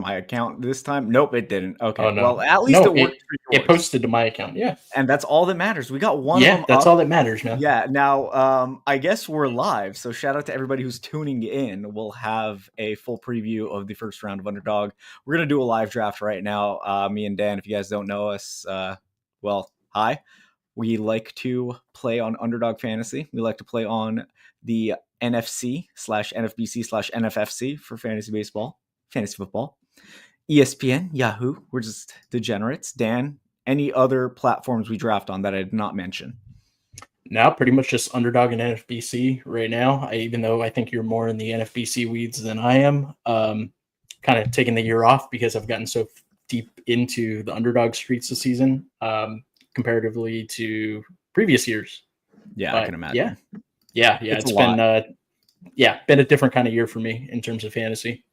my account this time? Nope, it didn't. Okay, Oh well, no, at least no, it it worked for it yours. posted to my account. Yeah, And that's all that matters. We got one of yeah, them that's up. all that matters, man. Yeah, now I guess we're live. So shout out to everybody who's tuning in. We'll have a full preview of the first round of Underdog. We're gonna do a live draft right now. Me and Dan, if you guys don't know us, well, hi. We like to play on Underdog Fantasy. We like to play on the NFC/NFBC/NFFC for fantasy baseball, fantasy football. ESPN, Yahoo. We're just degenerates. Dan, any other platforms we draft on that I did not mention? Now, pretty much just Underdog and NFBC right now. Even though I think you're more in the NFBC weeds than I am, kind of taking the year off because I've gotten so deep into the Underdog streets this season, comparatively to previous years. Yeah, I But can imagine. yeah, It's it's a been lot. been a different kind of year for me in terms of fantasy.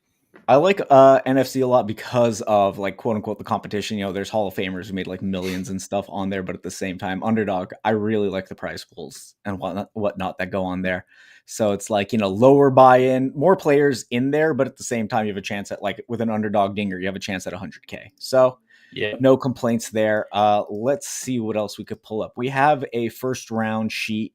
I like NFC a lot because of like quote unquote the competition. There's Hall of Famers who made like millions and stuff on there, but at the same time, Underdog, I really like the prize pools and whatnot that go on there. So it's like, lower buy-in, more players in there, but at the same time, you have a chance at like with an Underdog dinger, you have a chance at 100K. So Yeah, no complaints there. Let's see what else we could pull up. We have a first round sheet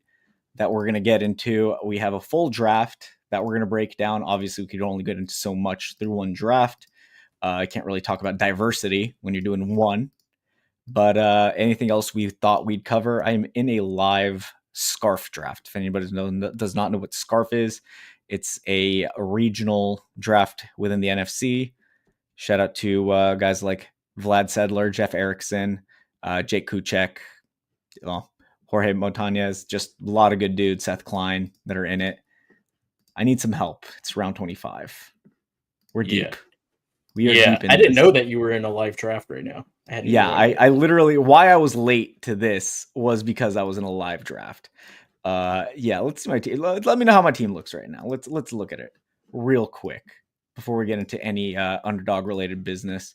that we're going to get into. We have a full draft that we're going to break down. Obviously, we could only get into so much through one draft. I can't really talk about diversity when you're doing one. But anything else we thought we'd cover? I'm in a live scarf draft. If anybody does not know what scarf is, it's a regional draft within the NFC. Shout out to guys like Vlad Sedler, Jeff Erickson, Jake Kuchek, Jorge Montañez, just a lot of good dudes, Seth Klein, that are in it. I need some help. It's round 25. We're deep. We are deep in I didn't this. know that you were in a live draft right now. I had Yeah, no idea. I literally, why I was late to this was because I was in a live draft. Yeah, let's see my team. Let me know how my team looks right now. Let's look at it real quick before we get into any Underdog related business.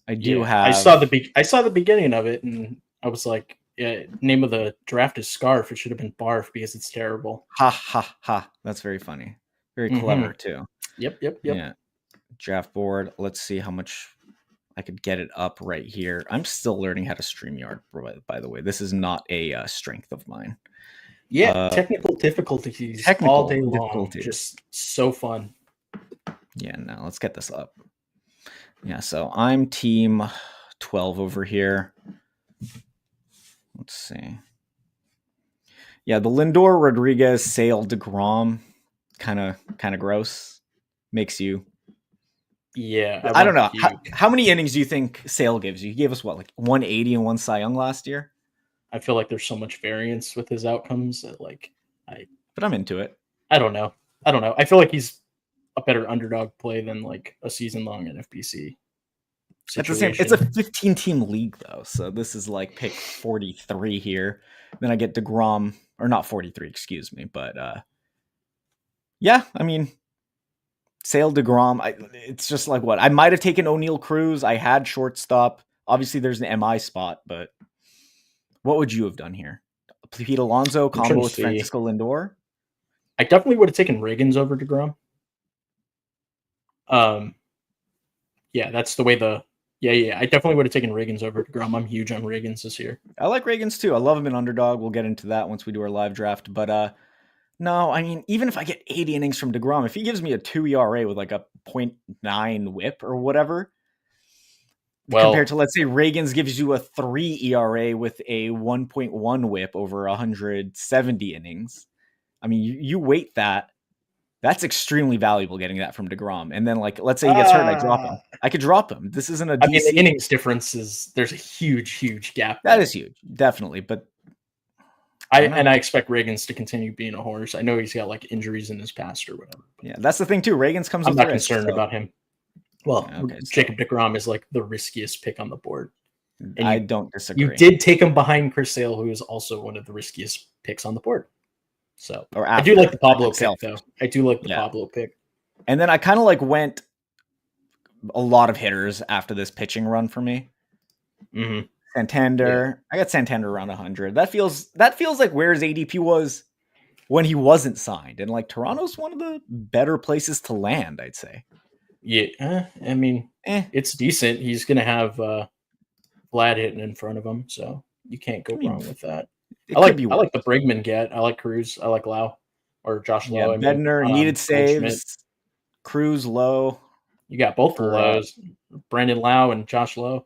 I do have. I saw the beginning of it, and I was like, name of the draft is Scarf. It should have been Barf because it's terrible. Ha ha ha. That's very funny. Very clever too. Yep. Yeah. Draft board. Let's see how much I could get it up right here. I'm still learning how to StreamYard, by the way. This is not a strength of mine. Yeah, technical difficulties all day long. Just so fun. Yeah, now let's get this up. Yeah, so I'm team 12 over here. Let's see. Yeah, the Lindor, Rodriguez, Sale, DeGrom, kind of gross. Makes you. Yeah, I don't know. How many innings do you think Sale gives you? He gave us what, like 180 and one Cy Young last year? I feel like there's so much variance with his outcomes that but I'm into it. I don't know. I feel like he's a better underdog play than like a season long NFBC situation. It's a 15 team league though, so this is like pick 43 here. Then I get DeGrom, or not 43, excuse me, but yeah, I mean, Sale, DeGrom. It's just like what I might have taken O'Neal Cruz. I had shortstop. Obviously, there's an MI spot, but what would you have done here? Pete Alonso combo with Francisco Lindor. I definitely would have taken Reagans over DeGrom. Yeah, that's the way I definitely would have taken Reagans over DeGrom. I'm huge on Reagans this year. I like Reagans too. I love him in Underdog. We'll get into that once we do our live draft. But no, I mean, even if I get 80 innings from DeGrom, if he gives me a 2 ERA with like a 0.9 whip or whatever, compared to, let's say, Reagans gives you a 3 ERA with a 1.1 whip over 170 innings. I mean, you weight that. That's extremely valuable getting that from DeGrom. And then, like, let's say he gets hurt and I drop him. I could drop him. This isn't a DC. I mean, the innings difference there's a huge gap. That is huge. Definitely. But I expect Reagans to continue being a horse. I know he's got like injuries in his past or whatever. Yeah, that's the thing too. Reagans comes with risk. I'm not concerned about him. Well, Jacob so. DeGrom is like the riskiest pick on the board. And I don't disagree. You did take him behind Chris Sale, who is also one of the riskiest picks on the board. So I do like the Pablo pick, though. I do like the Pablo pick. And then I kind of like went a lot of hitters after this pitching run for me. Mm-hmm. Santander. Yeah. I got Santander around 100. That feels like where his ADP was when he wasn't signed. And like Toronto's one of the better places to land, I'd say. Yeah. I mean, Eh, It's decent. He's going to have Vlad hitting in front of him, so you can't I go mean, wrong with that. it could be I worse. like the Brigman get. I like Cruz. I like Lau or Josh Yeah, Lowe. I mean, Bednar needed Goldschmidt. saves. Cruz low You got both the for Lows, Brandon Lau and Josh Lowe.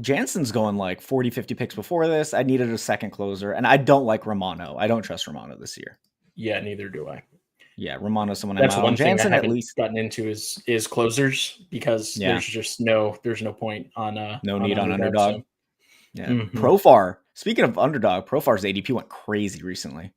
Jansen's going like 40, 50 picks before this. I needed a second closer, and I don't like Romano. I don't trust Romano this year. Yeah, neither do I. Yeah, Romano's someone I'm That's out on. one thing I Jansen, at haven't least. gotten into is closers because Yeah, there's no point no on need on underdog. underdog. So Yeah, mhm. Profar. Speaking of underdog, Profar's ADP went crazy recently.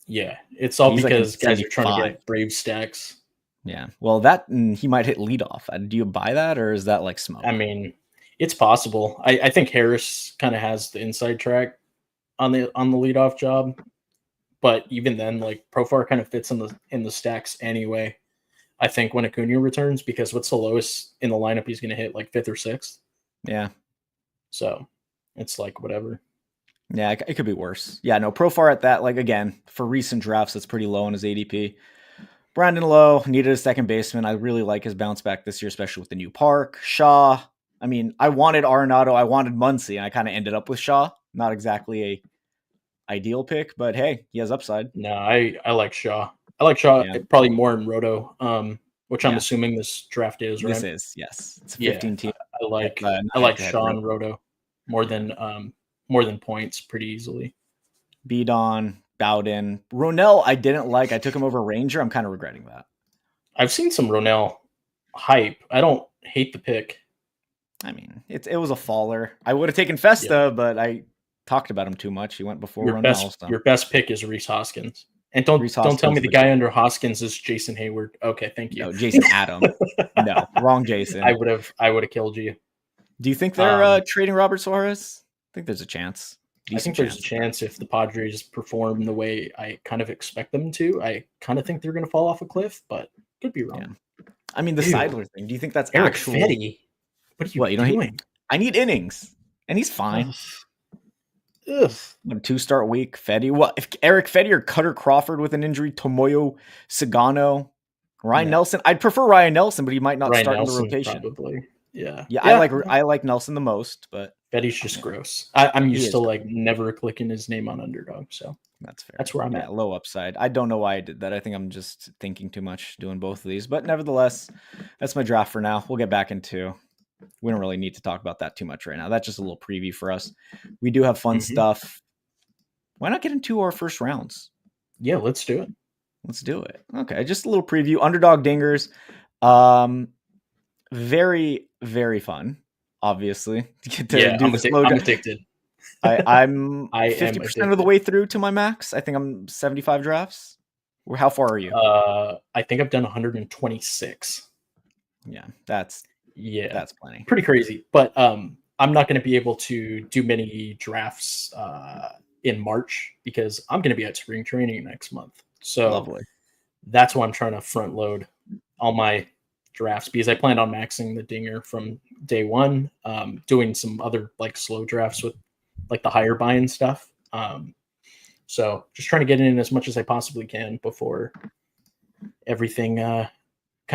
Yeah, it's all He's like in because guys are trying to 75. get Brave stacks. Yeah. Well, that he might hit leadoff. Do you buy that, or is that like I smoke? mean, it's possible. I think Harris kind of has the inside track on the leadoff job, but even then, like Profar kind of fits in the stacks anyway. I think when Acuna returns, because what's the lowest in the lineup he's going to hit, like fifth or sixth. Yeah. So it's like whatever. Yeah, it could be worse. Yeah, no, Profar at that, like, again, for recent drafts, that's pretty low on his ADP. Brandon Lowe needed a second baseman. I really like his bounce back this year, especially with the new park. Shaw, I mean, I wanted Arenado, I wanted Muncy, and I kind of ended up with Shaw. Not exactly a ideal pick, but hey, he has upside. No, I like Shaw. I like Shaw Yeah, probably more in Roto, which I'm yeah, assuming this draft is, this right? is, yes. It's a Yeah, 15 team. I Head like to head Shaw road. and Roto Yeah. more than points pretty easily. Bedon, Bowden. Ronell, I didn't like. I took him over Ranger. I'm kind of regretting that. I've seen some Ronell hype. I don't hate the pick. I mean, it was a faller. I would have taken Yeah, Festa, but I talked about him too much. He went before Ronell, so your best pick is Reese Hoskins. And Reese don't tell me Hoskins the guy legit. under Hoskins is Jason Hayward. Okay, thank you. No, Jason Adam. No, wrong Jason. I would have killed you. Do you think they're Um, trading Robert Suarez? I think there's a chance. I Decent think there's a chance. chance if the Padres perform the way I kind of expect them to. I kind of think they're going to fall off a cliff, but could be Yeah. wrong. I mean, the Ew, Seidler thing. Do you think that's Eric actual? Fetty. What are you What, you don't hate? doing? I need innings, and he's Ugh. fine. Ugh. A 2-start week. Fetty. What if Eric Fetty or Cutter Crawford with an injury? Tomoyo Sagano, Ryan No, Nelson. I'd prefer Ryan Nelson, but he might not Ryan start in the Nelson rotation. probably. Yeah, Yeah, yeah. I like Nelson the most, but Fetty's just yeah, gross. I'm he used is. to like never clicking his name on Underdog, so That's fair. that's where I'm Yeah, at. low upside. I don't know why I did that. I think I'm just thinking too much doing both of these, but nevertheless, that's my draft for now. We'll get back into. We don't really need to talk about that too much right now. That's just a little preview for us. We do have fun Mhm. stuff. Why not get into our first rounds? Yeah, let's do it. Let's do it. Okay, just a little preview. Underdog dingers. Um, very, very fun. Obviously, to get to Yeah, do the slow. I'm addicted. I'm I am 50% of the addicted. way through to my max. I think I'm 75 drafts. How far are you? I think I've done 126. Yeah, Yeah, that's plenty. pretty crazy. But I'm not going to be able to do many drafts in March because I'm going to be at spring training next month. So Lovely. that's why I'm trying to front load all my drafts because I planned on maxing the dinger from day one, doing some other like slow drafts with like the higher buy-in stuff. So just trying to get in as much as I possibly can before everything kind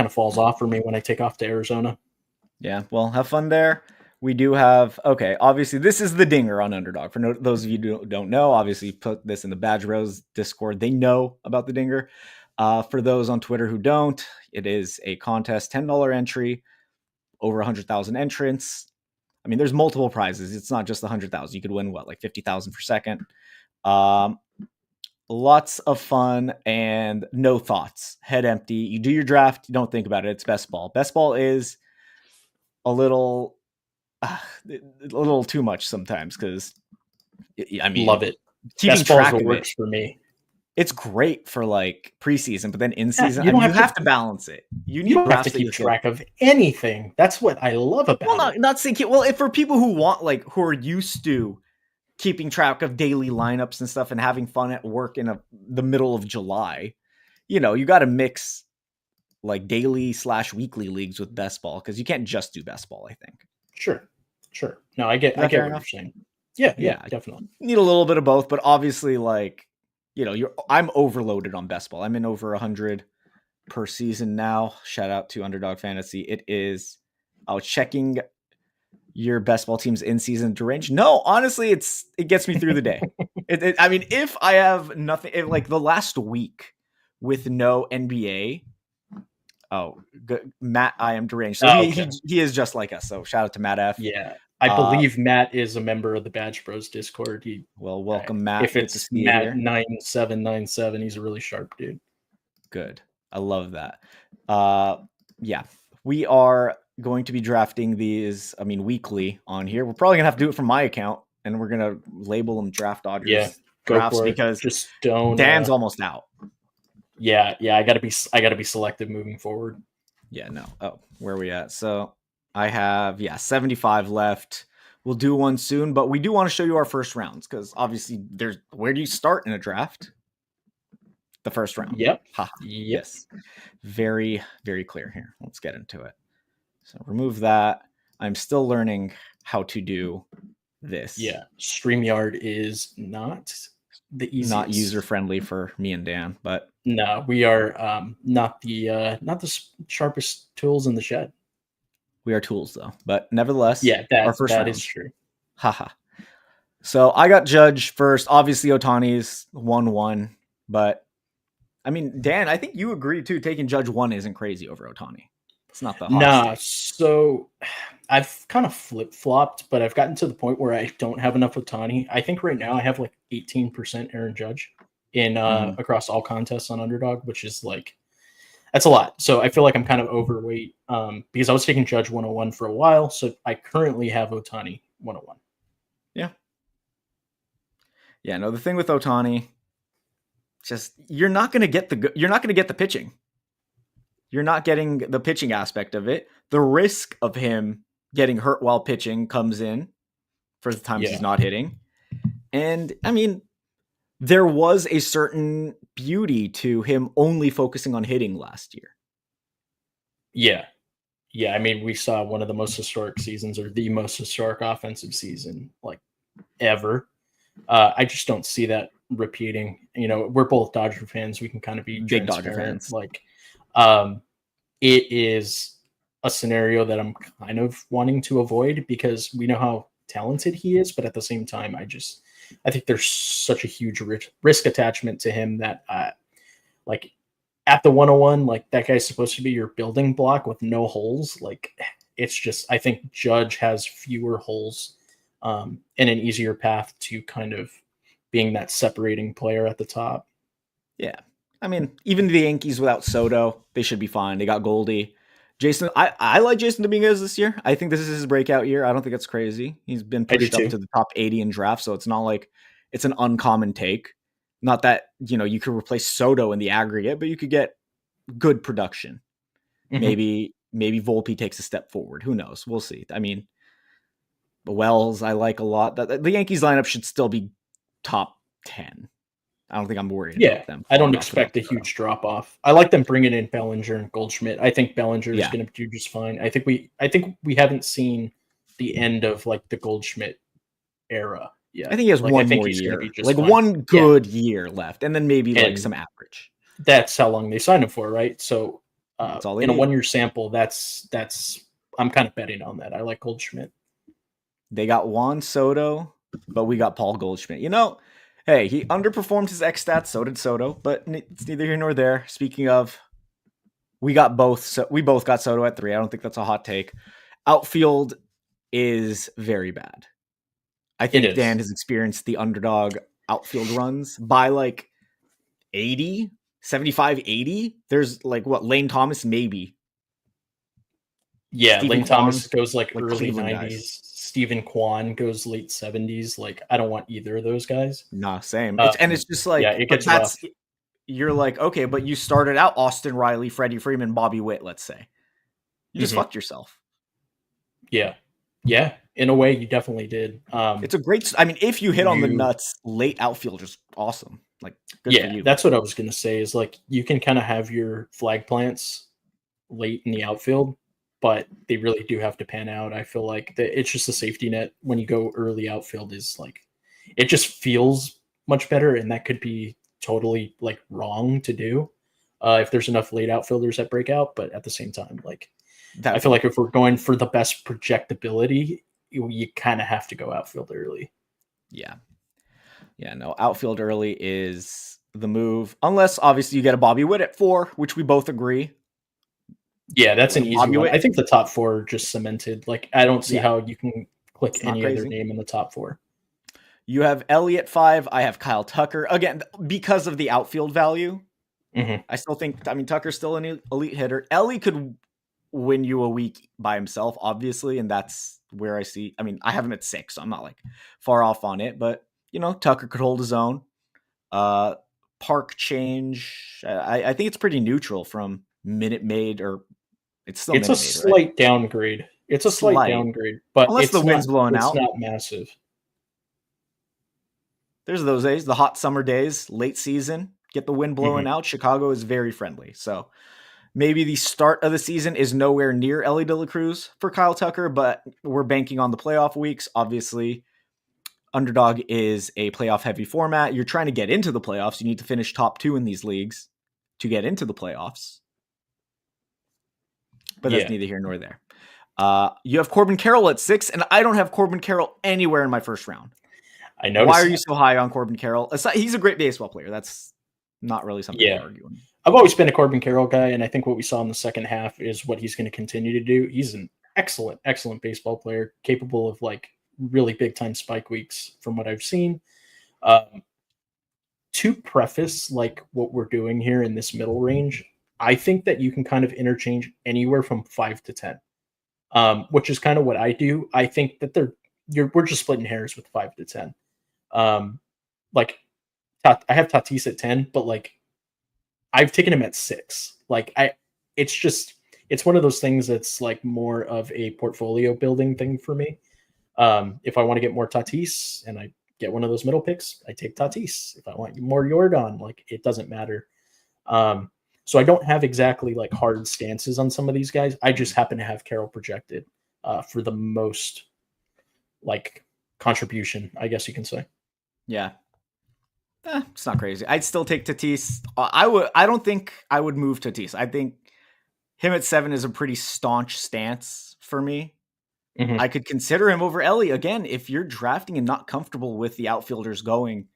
of falls off for me when I take off to Arizona. Yeah, well, have fun there. We do have, okay, obviously, this is the dinger on Underdog. For those of you who don't know, obviously, put this in the Badge Rose Discord. They know about the dinger. For those on Twitter who don't, it is a contest, $10 entry, over 100,000 entrants. I mean, there's multiple prizes. It's not just 100,000. You could win, what, like 50,000 per second. Lots of fun and no thoughts. Head empty. You do your draft. You don't think about it. It's best ball. Best ball is a little too much sometimes because I Love mean, it. keeping Best ball is track what of it, works for me. it's great for like preseason, but then in Yeah, season, I mean, you have to balance it. You you need don't have to drafts that keep you feel. track of anything. That's what I love Well, about it. not saying well, if for people who want like who are used to keeping track of daily lineups and stuff and having fun at work in the middle of July, you got to mix like daily/weekly leagues with best ball because you can't just do best ball. I think. Sure. Sure. No, Is I that get fair what you're enough? saying. Yeah, yeah, Yeah, definitely. need a little bit of both, but obviously, like I'm overloaded on best ball. I'm in over 100 per season now. Shout out to Underdog Fantasy. It is Oh, checking your best ball team's in season to range. No, honestly, it gets me through the day. I mean, if I have nothing, like the last week with no NBA. Oh, good. Matt, I am deranged. So Oh, okay. he is just like us. So shout out to Matt F. Yeah. I believe Matt is a member of the Badge Bros Discord. Well, welcome, Matt. If Good to it's see you Matt here. 9797, he's a really sharp dude. Good. I love that. Yeah, we are going to be drafting these, I mean, weekly on here. We're probably going to have to do it from my account, and we're going to label them Draft Dodgers go drafts for it. because Just don't. Dan's almost out. Yeah. I gotta be selective moving forward. Yeah, no. Oh, where are we at? So I have 75 left. We'll do one soon, but we do want to show you our first rounds because obviously where do you start in a draft? The first round. Yep. Yes. Very, very clear here. Let's get into it. So remove that. I'm still learning how to do this. Yeah. StreamYard is not the easiest. Not user friendly for me and Dan, but no, we are not the sharpest tools in the shed. We are tools though. But nevertheless, our first round is true. Haha. So I got Judge first. Obviously, Ohtani's 1-1, but I mean, Dan, I think you agree too. Taking Judge 1 isn't crazy over Ohtani. It's not the hot state. So I've kind of flip-flopped, but I've gotten to the point where I don't have enough Ohtani. I think right now I have like 18% Aaron Judge in across all contests on Underdog, which is like that's a lot. So I feel like I'm kind of overweight because I was taking Judge 101 for a while. So I currently have Ohtani 101. Yeah. Yeah. No, the thing with Ohtani, just you're not going to get the pitching. You're not getting the pitching aspect of it. The risk of him getting hurt while pitching comes in for the times he's not hitting. And I mean, there was a certain beauty to him only focusing on hitting last year. Yeah. Yeah. I mean, we saw one of the most historic seasons or the most historic offensive season like ever. I just don't see that repeating. You know, we're both Dodger fans. We can kind of be big Dodger fans. Like, it is a scenario that I'm kind of wanting to avoid because we know how talented he is, but at the same time, I think there's such a huge risk attachment to him that, like at the 101, like that guy's supposed to be your building block with no holes. Like it's just, I think Judge has fewer holes and an easier path to kind of being that separating player at the top. Yeah. I mean, even the Yankees without Soto, they should be fine. They got Goldie. Jason, I like Jason Dominguez this year. I think this is his breakout year. I don't think it's crazy. He's been pushed up to the top 80 in drafts, so it's not like it's an uncommon take. Not that, you could replace Soto in the aggregate, but you could get good production. Mm-hmm. Maybe Volpe takes a step forward. Who knows? We'll see. I mean, Wells, I like a lot. The Yankees lineup should still be top 10. I don't think I'm worried about them. I don't expect a huge drop off. I like them bringing in Bellinger and Goldschmidt. I think Bellinger is going to do just fine. I think we haven't seen the end of like the Goldschmidt era yet. I think he has one more year, like fine. One good year left, and then maybe like some average. That's how long they signed him for, right? So in a 1 year sample, that's I'm kind of betting on that. I like Goldschmidt. They got Juan Soto, but we got Paul Goldschmidt. Hey, he underperformed his X stats. So did Soto, but it's neither here nor there. Speaking of, we both got Soto at 3. I don't think that's a hot take. Outfield is very bad. I think Dan has experienced the Underdog outfield runs by like 80, 75, 80. There's like Lane Thomas, maybe. Yeah, Lane Thomas goes like early 90s. Guys. Stephen Kwan goes late 70s. Like, I don't want either of those guys. Nah, same. It's just like, it gets rough. You're like, okay, but you started out Austin Riley, Freddie Freeman, Bobby Witt, let's say. You just fucked yourself. Yeah. Yeah. In a way, you definitely did. It's a great, if you hit on the nuts, late outfield is awesome. Like, good for you. That's what I was going to say is like, you can kind of have your flag plants late in the outfield, but they really do have to pan out. I feel like it's just a safety net when you go early outfield is like, it just feels much better. And that could be totally like wrong to do if there's enough late outfielders that break out. But at the same time, like I feel like if we're going for the best projectability, you kind of have to go outfield early. Yeah. Yeah, no, outfield early is the move. Unless, obviously, you get a Bobby Witt at 4, which we both agree. Yeah, that's an easy Bobby one. Witt, I think the top 4 are just cemented. Like, I don't see yeah, how you can click it's not any other crazy. name in the top 4. You have Ellie at 5. I have Kyle Tucker. Again, because of the outfield value. Mm-hmm. I still think, I mean, Tucker's still an elite hitter. Ellie could win you a week by himself, obviously, and that's where I see. I mean, I have him at 6, so I'm not like far off on it, but Tucker could hold his own. Park change, I think it's pretty neutral from Minute Maid, or it's still It's a Minute Maid, right? slight downgrade. It's a slight Slight, downgrade, but unless the it's wind's not. blowing It's out. not massive. There's those days, the hot summer days, late season, get the wind blowing Mm-hmm. out. Chicago is very friendly, so maybe the start of the season is nowhere near Ellie De La Cruz for Kyle Tucker, but we're banking on the playoff weeks. Obviously, Underdog is a playoff heavy format. You're trying to get into the playoffs. You need to finish top 2 in these leagues to get into the playoffs. But that's neither here nor there. You have Corbin Carroll at 6, and I don't have Corbin Carroll anywhere in my first round. I noticed. Why are you so high on Corbin Carroll? He's a great baseball player. That's not really something we're arguing. I've always been a Corbin Carroll guy, and I think what we saw in the second half is what he's going to continue to do. He's an excellent, excellent baseball player, capable of like really big time spike weeks from what I've seen. To preface like what we're doing here in this middle range, I think that you can kind of interchange anywhere from 5 to 10, which is kind of what I do. I think that we're just splitting hairs with 5 to 10. Like I have Tatis at 10, but like I've taken him at 6. Like it's one of those things that's like more of a portfolio building thing for me. If I want to get more Tatis and I get one of those middle picks, I take Tatis. If I want more Jordan, like it doesn't matter. So I don't have exactly like hard stances on some of these guys. I just happen to have Carroll projected for the most like contribution, I guess you can say. Yeah. It's not crazy. I'd still take Tatis. I don't think I would move Tatis. I think him at 7 is a pretty staunch stance for me. Mm-hmm. I could consider him over Ellie. Again, if you're drafting and not comfortable with the outfielders going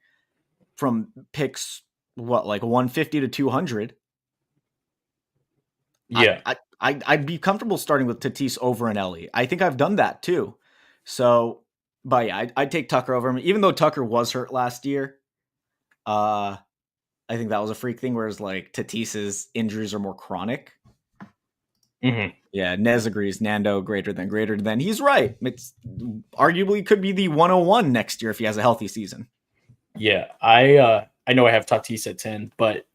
from picks, like 150 to 200. Yeah. I'd be comfortable starting with Tatis over an Ellie. I think I've done that too. So, but yeah, I'd take Tucker over him. Even though Tucker was hurt last year, I think that was a freak thing, whereas like Tatis's injuries are more chronic. Mm-hmm. Yeah, Nez agrees. Nando greater than. He's right. It's arguably could be the 101 next year if he has a healthy season. Yeah, I know I have Tatis at 10, but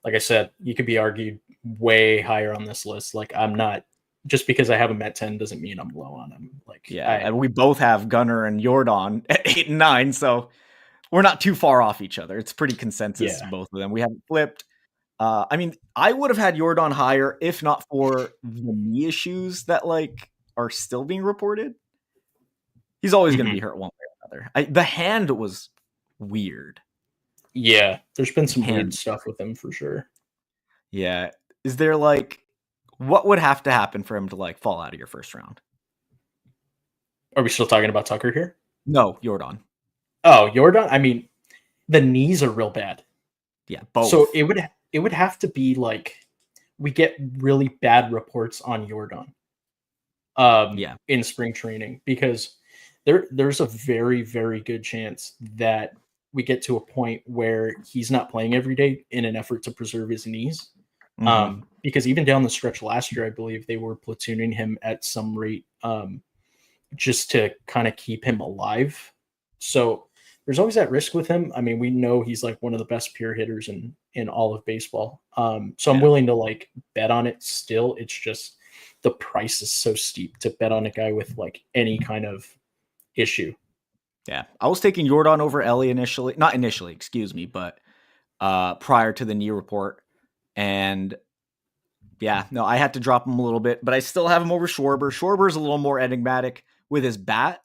like I said, you could be argued way higher on this list. Like I'm not, just because I have him at 10 doesn't mean I'm low on him. Like and we both have Gunnar and Jordan at 8 and 9, so we're not too far off each other. It's pretty consensus, both of them. We haven't flipped. I mean, I would have had Jordan higher if not for the knee issues that like are still being reported. He's always going to be hurt one way or another. The hand was weird. Yeah, there's been some weird stuff with him for sure. Yeah. Is there like, what would have to happen for him to like fall out of your first round? Are we still talking about Tucker here? No, Jordan. Oh, Jordan? I mean, the knees are real bad. Yeah, both. So it would have to be like we get really bad reports on Jordan. In spring training, because there's a very, very good chance that we get to a point where he's not playing every day in an effort to preserve his knees. Mm-hmm. Because even down the stretch last year, I believe they were platooning him at some rate just to kind of keep him alive. So there's always that risk with him. I mean, we know he's like one of the best pure hitters in all of baseball. So I'm willing to like bet on it still. It's just the price is so steep to bet on a guy with like any kind of issue. Yeah. I was taking Jordan over Ellie not initially, excuse me, but prior to the knee report. And yeah, no, I had to drop him a little bit, but I still have him over Schwarber. Schwarber is a little more enigmatic with his bat,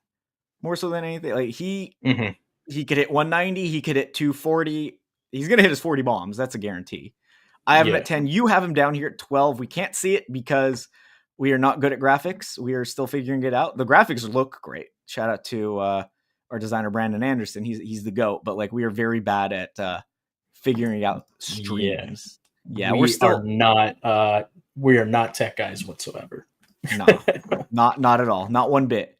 more so than anything. Like he could hit 190, he could hit 240. He's gonna hit his 40 bombs. That's a guarantee. I have him at 10. You have him down here at 12. We can't see it because We are not good at graphics. We are still figuring it out. The graphics look great. Shout out to our designer Brandon Anderson. He's the GOAT, but like we are very bad at figuring out Yeah, streams. Yeah, we're still we are not tech guys whatsoever. no, not at all. Not one bit.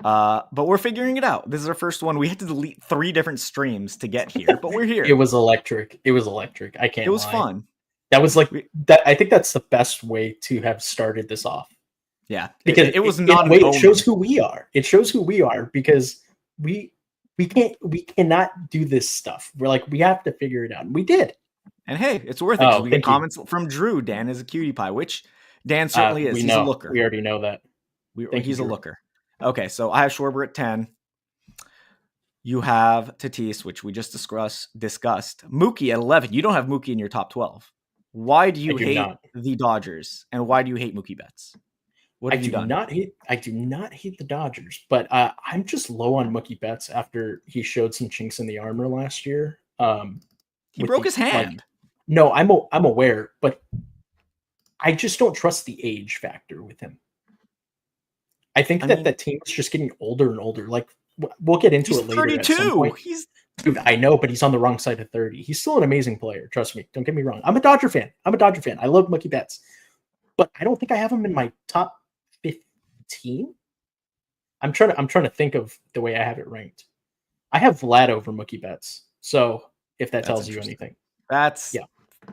But we're figuring it out. This is our first one. We had to delete 3 different streams to get here, but we're here. It was electric. It was electric. I can't. It was lie. fun. That was like that. I think that's the best way to have started this off. Yeah, because it was not. It shows who we are. It shows who we are because we cannot do this stuff. We're like we have to figure it out. And we did. And hey, it's worth it. We get comments from Drew. Dan is a cutie pie, which Dan certainly is. He's a looker. We already know that. He's a looker. Okay, so I have Schwarber at 10. You have Tatis, which we just discussed. Mookie at 11. You don't have Mookie in your top 12. Why do you hate the Dodgers? And why do you hate Mookie Betts? What have you done? I do not hate the Dodgers, but I'm just low on Mookie Betts after he showed some chinks in the armor last year. He broke his hand. No, I'm aware, but I just don't trust the age factor with him. I think that the team is just getting older and older. Like we'll get into it later. 32. Dude, I know, but he's on the wrong side of 30. He's still an amazing player. Trust me. Don't get me wrong. I'm a Dodger fan. I love Mookie Betts, but I don't think I have him in my top 15. I'm trying to think of the way I have it ranked. I have Vlad over Mookie Betts. So if that tells you anything, yeah.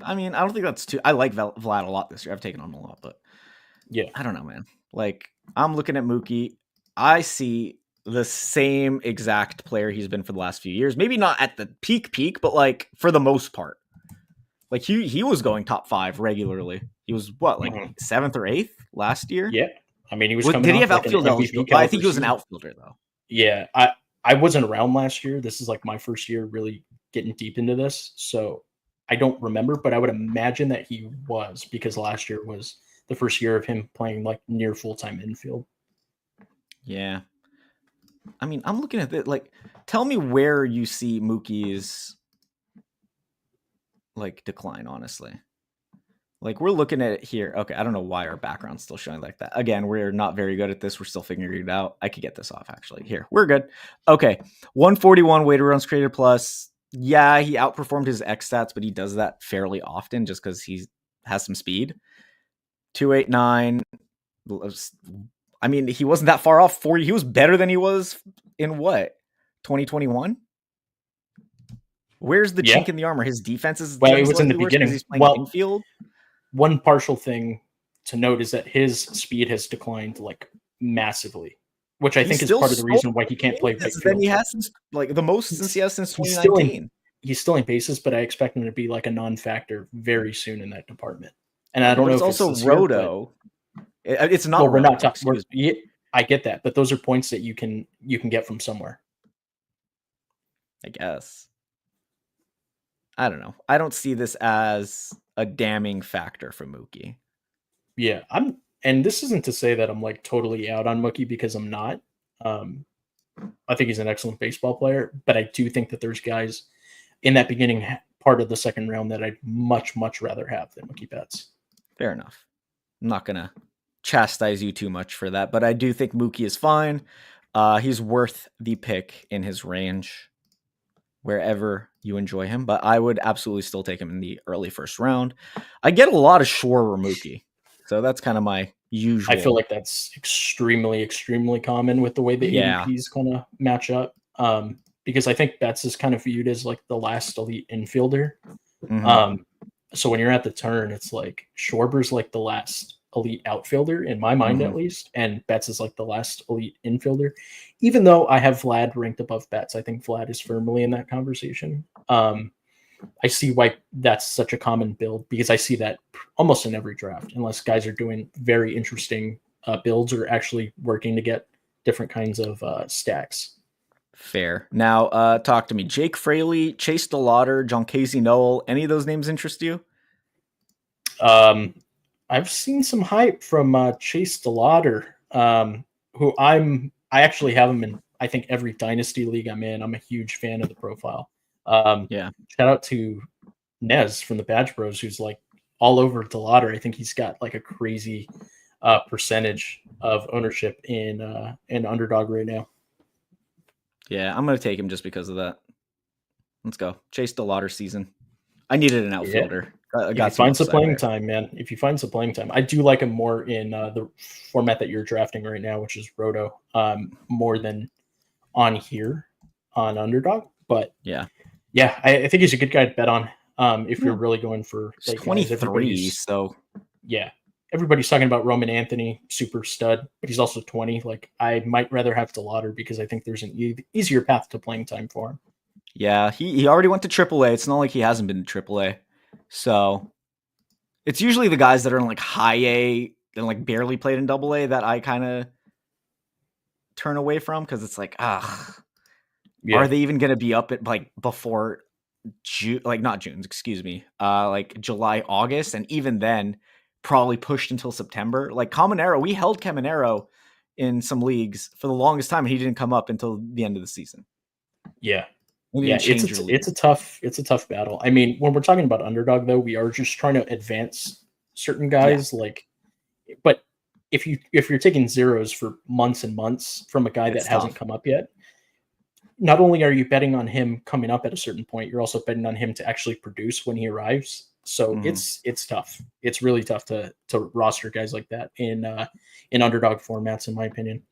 I mean, I don't think that's too. I like Vlad a lot this year. I've taken on him a lot, but yeah, I don't know, man. Like I'm looking at Mookie. I see the same exact player he's been for the last few years. Maybe not at the peak, but like for the most part. Like he was going top 5 regularly. He was what, like 7th or 8th last year? Yeah. I mean, he was did he have outfield eligibility? I think he was an outfielder though. Yeah. I wasn't around last year. This is like my first year really getting deep into this. So I don't remember, but I would imagine that he was, because last year was the first year of him playing like near full-time infield. Yeah. I mean, I'm looking at it like, tell me where you see Mookie's like decline, honestly. Like we're looking at it here. Okay, I don't know why our background's still showing like that. Again, we're not very good at this. We're still figuring it out. I could get this off actually. Here, we're good. Okay, 141 weighted runs created plus. Yeah, he outperformed his X stats, but he does that fairly often just because he has some speed. 289. I mean, he wasn't that far off. He was better than he was in what? 2021? Where's the chink in the armor? His defense is it was in the beginning. He's playing infield. One partial thing to note is that his speed has declined like massively, which I think is part of the reason why he can't play right field. Then he has since, like the most since he has since 2019. He's still in bases, but I expect him to be like a non-factor very soon in that department. And I don't know if it's also Roto. It's not. Well, we're not talking. I get that, but those are points that you can get from somewhere. I guess. I don't know. I don't see this as a damning factor for Mookie. Yeah, and this isn't to say that I'm like totally out on Mookie, because I'm not. I think he's an excellent baseball player, but I do think that there's guys in that beginning part of the second round that I'd much, much rather have than Mookie Betts. Fair enough. I'm not going to chastise you too much for that, but I do think Mookie is fine. He's worth the pick in his range wherever you enjoy him, but I would absolutely still take him in the early first round. I get a lot of Schwarber Mookie, so that's kind of my usual. I feel like that's extremely, extremely common with the way the ADPs kind of match up, because I think Betts is kind of viewed as like the last elite infielder. Mm-hmm. So when you're at the turn, it's like Schwarber's like the last elite outfielder in my mind, at least, and Betts is like the last elite infielder. Even though I have Vlad ranked above Betts, I think Vlad is firmly in that conversation. I see why that's such a common build, because I see that almost in every draft, unless guys are doing very interesting builds or actually working to get different kinds of stacks. Fair. Now, talk to me. Jake Fraley, Chase DeLauder, John Casey Noel. Any of those names interest you? I've seen some hype from Chase DeLauder, who I actually have him in, I think, every dynasty league I'm in. I'm a huge fan of the profile. Shout out to Nez from the Badge Bros, who's like all over DeLauder. I think he's got like a crazy percentage of ownership in Underdog right now. Yeah, I'm gonna take him just because of that. Let's go. Chase the Lauder season. I needed an Yeah. outfielder. I If he got some finds the upside playing there. time, man, if he finds the playing time, I do like him more in the format that you're drafting right now, which is Roto, more than on here on Underdog. But Yeah. yeah, I think he's a good guy to bet on. If you're Yeah. really going for He's late guys, 23, so yeah, everybody's talking about Roman Anthony, super stud, but he's also 20. Like I might rather have DeLauder because I think there's an easier path to playing time for him. yeah, he already went to AAA. It's not like he hasn't been to AAA. So it's usually the guys that are in like high A and like barely played in AA that I kind of turn away from because it's like, are Yeah, they even going to be up at like before June? Like not June, excuse me. Like July, August, and even then, probably pushed until September. Like Caminero, we held Caminero in some leagues for the longest time, and he didn't come up until the end of the season. yeah, He yeah. didn't change your league. It's a tough battle. I mean, when we're talking about Underdog, though, we are just trying to advance certain Yeah, guys. Like, but if you're taking zeros for months and months from a guy that it's hasn't tough. come up yet, not only are you betting on him coming up at a certain point, you're also betting on him to actually produce when he arrives. So Mm-hmm. it's tough. It's really tough to roster guys like that in underdog formats, in my opinion.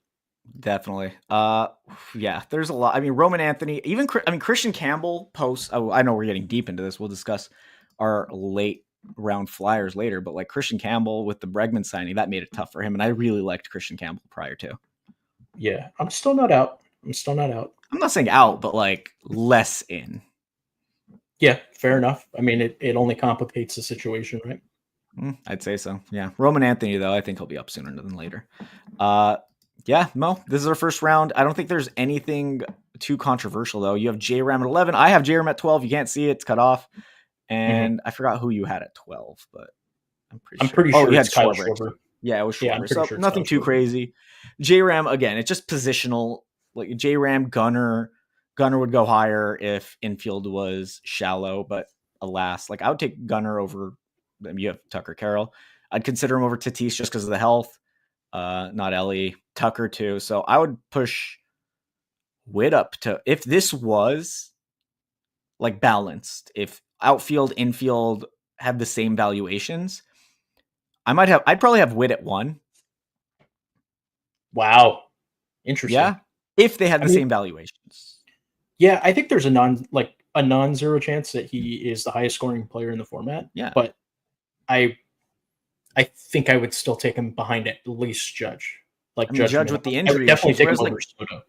Definitely. Yeah, there's a lot. I mean, Roman Anthony, even Christian Campbell posts. Oh, I know we're getting deep into this. We'll discuss our late round flyers later, but like Christian Campbell with the Bregman signing, that made it tough for him. And I really liked Christian Campbell prior to. Yeah, I'm still not out. I'm still not out. I'm not saying out, but like less in. Yeah, fair enough. I mean, it only complicates the situation, right? I'd say so. Yeah. Roman Anthony, though, I think he'll be up sooner than later. Uh, yeah, Mo, this is our first round. I don't think there's anything too controversial, though. You have J Ram at 11. I have J Ram at 12. You can't see it. It's cut off. Mm-hmm. And I forgot who you had at 12, but I'm pretty I'm sure. pretty Oh, sure you had it's Kyle Schwarber. Schwarber. Yeah, it was Yeah, I'm Schwarber. pretty So sure it's Kyle nothing too Schwarber. crazy. J Ram, again, it's just positional. Like J Ram, Gunner. Gunner would go higher if infield was shallow, but alas, like I would take Gunner over. You have Tucker Carroll. I'd consider him over Tatis just because of the health. Not Ellie. Tucker too. So I would push Witt up to, if this was like balanced, if outfield, infield had the same valuations, I'd probably have Witt at 1. Wow, interesting. Yeah. If they had I the mean, same valuations. yeah, I think there's a non-zero chance that he is the highest scoring player in the format, Yeah. but I I think I would still take him behind at least Judge. Like I mean, Judge Judge with minimum. the I would injury definitely issues. take him Whereas, like, over Soto.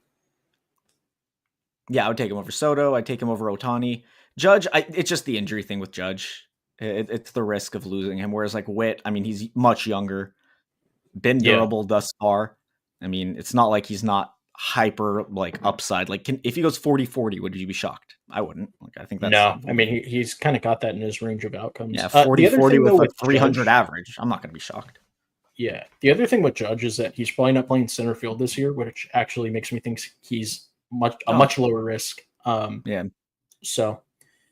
yeah, I would take him over Soto. I'd take him over Otani. Judge, it's just the injury thing with Judge. It's the risk of losing him. Whereas, like, Witt, I mean, he's much younger, been Yeah. durable thus far. I mean, it's not like he's not hyper, like, upside. Like, if he goes 40-40, would you be shocked? I wouldn't. Like, I think that's, No, I mean he's kind of got that in his range of outcomes. yeah, The other 40-40 thing though with a with 300 Judge, average. I'm not going to be shocked. yeah, the other thing with Judge is that he's probably not playing center field this year, which actually makes me think he's Oh, much lower risk. yeah. So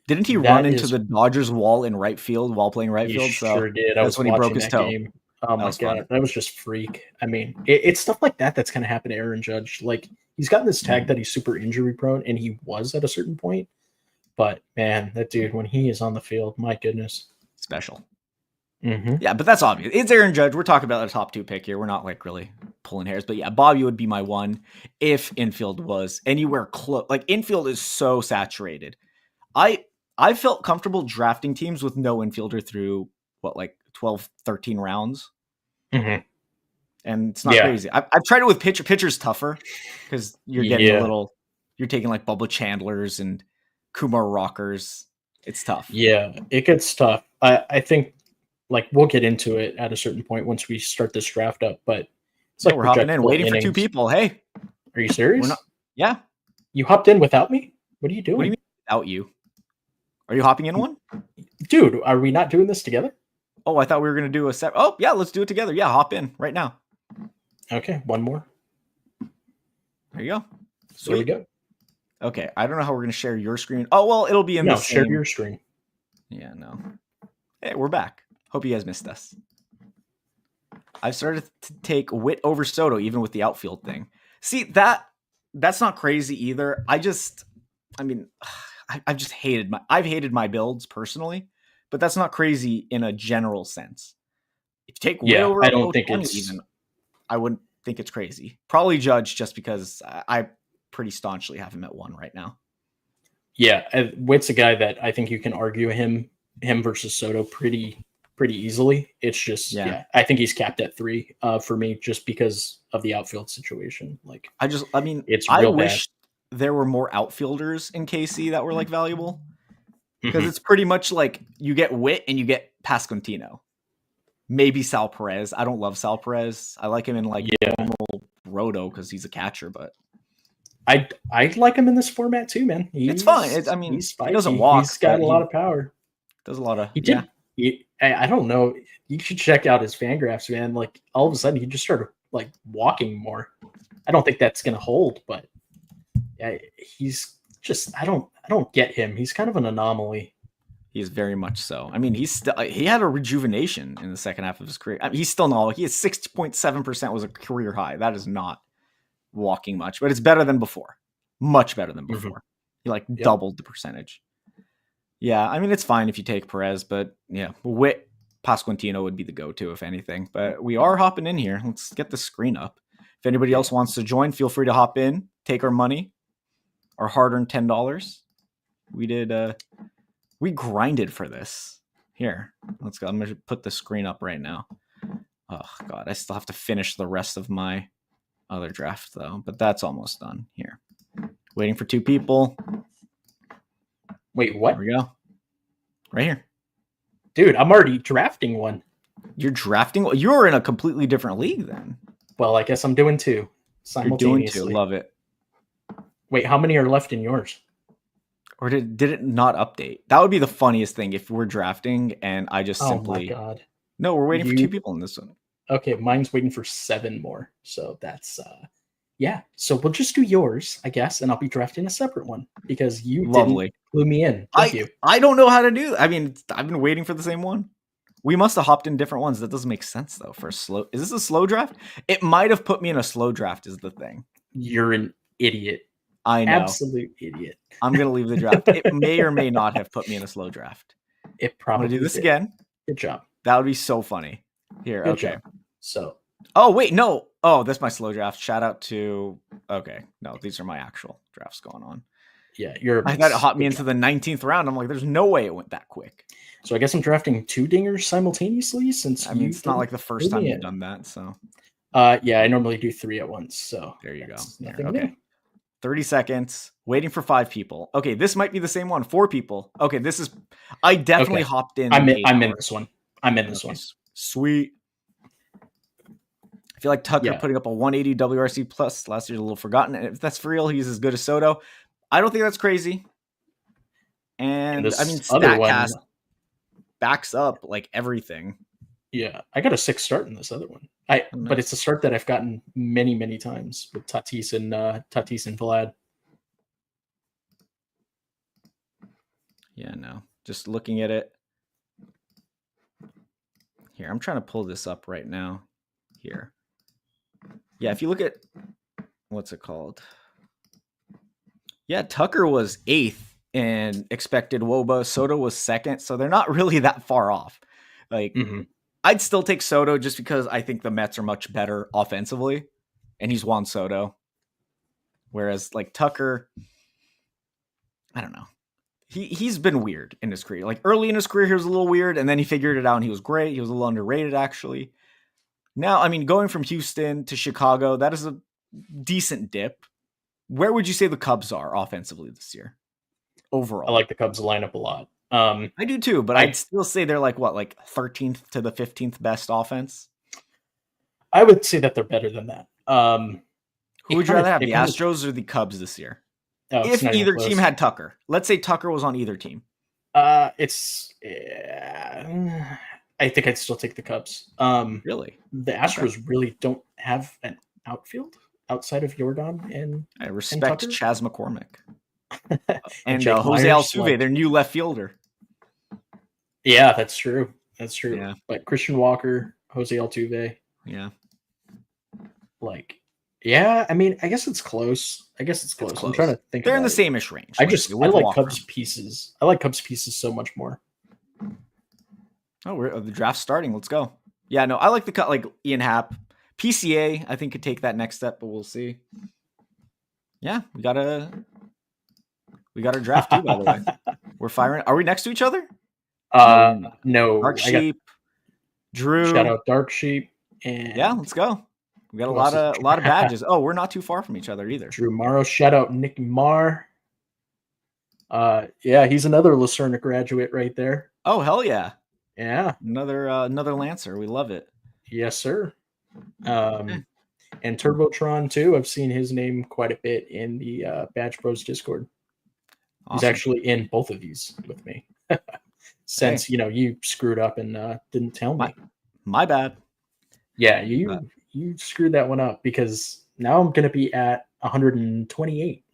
Didn't he run that into is the Dodgers wall in right field while playing right he field? So sure did. I that's was when he broke watching his that toe. game. Oh That my was fun. god, that was just freak. I mean, it's stuff like that that's going to happen to Aaron Judge. Like he's gotten this tag that he's super injury prone, and he was at a certain point. But man, that dude when he is on the field, my goodness. Special. Mm-hmm. Yeah, but that's obvious. It's Aaron Judge. We're talking about a top 2 pick here. We're not like really pulling hairs. But yeah, Bobby would be my 1 if infield was anywhere close. Like infield is so saturated. I felt comfortable drafting teams with no infielder through like 12, 13 rounds. Mm-hmm. And it's not Yeah, crazy. I've tried it with pitcher. Pitcher's tougher because you're getting yeah, you're taking like Bubba Chandlers and Kumar Rockers. It's tough. yeah. It gets tough. I think like we'll get into it at a certain point once we start this draft up, but it's Yeah, like we're hopping in, projectable waiting for 2 innings. people. Hey, Are you we're not. serious? Yeah. You hopped in without me? What are you What do you doing? mean without you? Are you hopping in one? Dude, are we not doing this together? Oh, I thought we were going to do a set. Oh, yeah, let's do it together. Yeah, hop in right now. Okay, one more. There you go. There we Sweet. go. Okay, I don't know how we're going to share your screen. Oh, well, it'll be in the share same. your screen. Yeah, no. Hey, we're back. Hope you guys missed us. I've started to take Witt over Soto, even with the outfield thing. See, that's not crazy either. I mean, I've hated my builds personally, but that's not crazy in a general sense. If you take Witt Yeah, over I don't think Otani, it's even, I wouldn't think it's crazy. Probably Judge just because I pretty staunchly have him at 1 right now. yeah. Witt's a guy that I think you can argue him versus Soto pretty easily. It's just Yeah. I think he's capped at 3 for me just because of the outfield situation. Like I mean, it's I real bad. wish there were more outfielders in KC that were like valuable because Mhm. it's pretty much like you get Witt and you get Pasquantino. Maybe Sal Perez. I don't love Sal Perez. I like him in like normal roto because he's a catcher, but I like him in this format too, man. it's fine. I mean, He's he doesn't spiky. walk, He's got but a lot he of power. does a lot of He did. I don't know. You should check out his fan graphs, man. Like all of a sudden, he just started like walking more. I don't think that's gonna hold, but yeah, he's just. I don't get him. He's kind of an anomaly. He's very much so. I mean, he had a rejuvenation in the second half of his career. I mean, he's still not. He has 60.7% was a career high. That is not walking much, but it's better than before. Much better than before. He like doubled the percentage. Yeah, I mean, it's fine if you take Perez, but yeah, Witt Pasquantino would be the go-to if anything. But we are hopping in here. Let's get the screen up. If anybody else wants to join, feel free to hop in, take our money, our hard-earned $10. We grinded for this. Here, let's go. I'm going to put the screen up right now. Oh, God. I still have to finish the rest of my other draft, though. But that's almost done. Here. Waiting for 2 people. Wait, what? There we go. Right here. Dude, I'm already drafting one. You're drafting? You're in a completely different league, then. Well, I guess I'm doing 2 simultaneously. You're doing 2. Love it. Wait, how many are left in yours? Or did it not update? That would be the funniest thing if we're drafting and I just simply. Oh my God. No, we're waiting for 2 people in this one. Okay, mine's waiting for 7 more. So that's yeah. So we'll just do yours, I guess, and I'll be drafting a separate one because you didn't clue me in. Thank you. I don't know how to do that. I mean, I've been waiting for the same one. We must have hopped in different ones. That doesn't make sense though. For a slow, is this a slow draft? It might have put me in a slow draft. Is the thing. You're an idiot. I know. Absolute idiot. I'm gonna leave the draft. It may or may not have put me in a slow draft. It probably. I'm gonna do this again. Good job. That would be so funny. Here, Good okay. job. So. Oh wait, no. Oh, that's my slow draft. Shout out to. Okay, no, these are my actual drafts going on. Yeah, I thought it hopped me into the 19th round. I'm like, there's no way it went that quick. So I guess I'm drafting 2 dingers simultaneously since I mean, it's not like the first time you've done that. So. Yeah, I normally do 3 at once. So there you go. Here, okay. new. 30 seconds. Waiting for 5 people. Okay, this might be the same one. 4 people. Okay, this is. I definitely hopped in. I'm in this one. I'm in this one. Sweet. I feel like Tucker putting up a 180 WRC plus last year's a little forgotten. And if that's for real, he's as good as Soto. I don't think that's crazy. And I mean, StatCast backs up like everything. Yeah, I got a 6 start in this other one. But it's a start that I've gotten many, many times with Tatis and Vlad. Yeah, no. Just looking at it. Here, I'm trying to pull this up right now. Here. Yeah, if you look at what's it called? Yeah, Tucker was 8th in expected WOBA. Soto was 2nd, so they're not really that far off. Like, I'd still take Soto just because I think the Mets are much better offensively, and he's Juan Soto. Whereas, like, Tucker, I don't know. He's been weird in his career. Like, early in his career, he was a little weird, and then he figured it out, and he was great. He was a little underrated, actually. Now, I mean, going from Houston to Chicago, that is a decent dip. Where would you say the Cubs are offensively this year? Overall. I like the Cubs lineup a lot. I do too, but I'd still say they're like 13th to the 15th best offense? I would say that they're better than that. Who would you rather have, the Astros or the Cubs this year? If either team had Tucker. Let's say Tucker was on either team. I think I'd still take the Cubs. Really? The Astros really don't have an outfield outside of Jordan and I respect and Chas McCormick. and Jake Jose Myers, Altuve, their new left fielder. Yeah, that's true. That's true. Yeah. But Christian Walker, Jose Altuve. Yeah. Like, yeah, I mean, I guess it's close. I'm trying to think They're in about the it. same-ish range. I With like walk Cubs around. pieces. I like Cubs pieces so much more. Oh, the draft's starting. Let's go. Yeah, no, I like the cut like Ian Happ. PCA, I think could take that next step, but we'll see. Yeah, we got our draft too, by the way. We're firing. Are we next to each other? No, we're not. No, Dark I got Sheep, Drew. shout out Dark Sheep and Yeah, let's go. We got who else a lot of badges. Oh, we're not too far from each other either. Drew Morrow. Shout out Nick Marr. Yeah, he's another Lucerna graduate right there. Oh, hell yeah. Yeah. Another Lancer. We love it. Yes, sir. And Turbotron too. I've seen his name quite a bit in the Badge Bros Discord. Awesome. He's actually in both of these with me. Since you screwed up and didn't tell me. My bad. Yeah, you screwed that one up because now I'm gonna be at 128.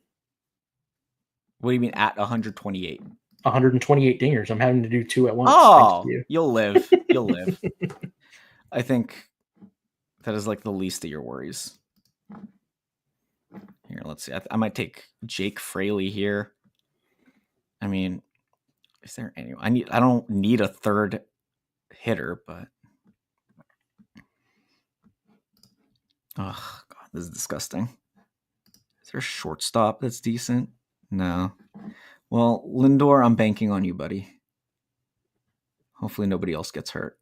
What do you mean at 128? 128 dingers. I'm having to do 2 at once. Oh, you'll live. You'll live. I think that is like the least of your worries. Here, let's see. I might take Jake Fraley here. I mean, is there any? I don't need a third hitter, but oh god, this is disgusting. Is there a shortstop that's decent? No. Well, Lindor, I'm banking on you, buddy. Hopefully nobody else gets hurt.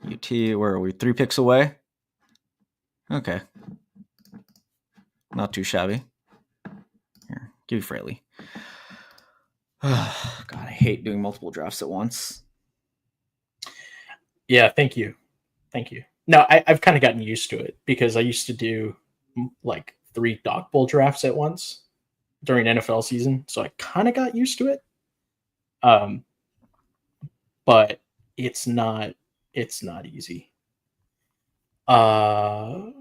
UT, where are we? 3 picks away? Okay. Not too shabby. Here, give me Fraley. God, I hate doing multiple drafts at once. Yeah, thank you. No, I've kind of gotten used to it because I used to do like 3 dog bowl drafts at once during NFL season, so I kind of got used to it. But it's not easy. Oh,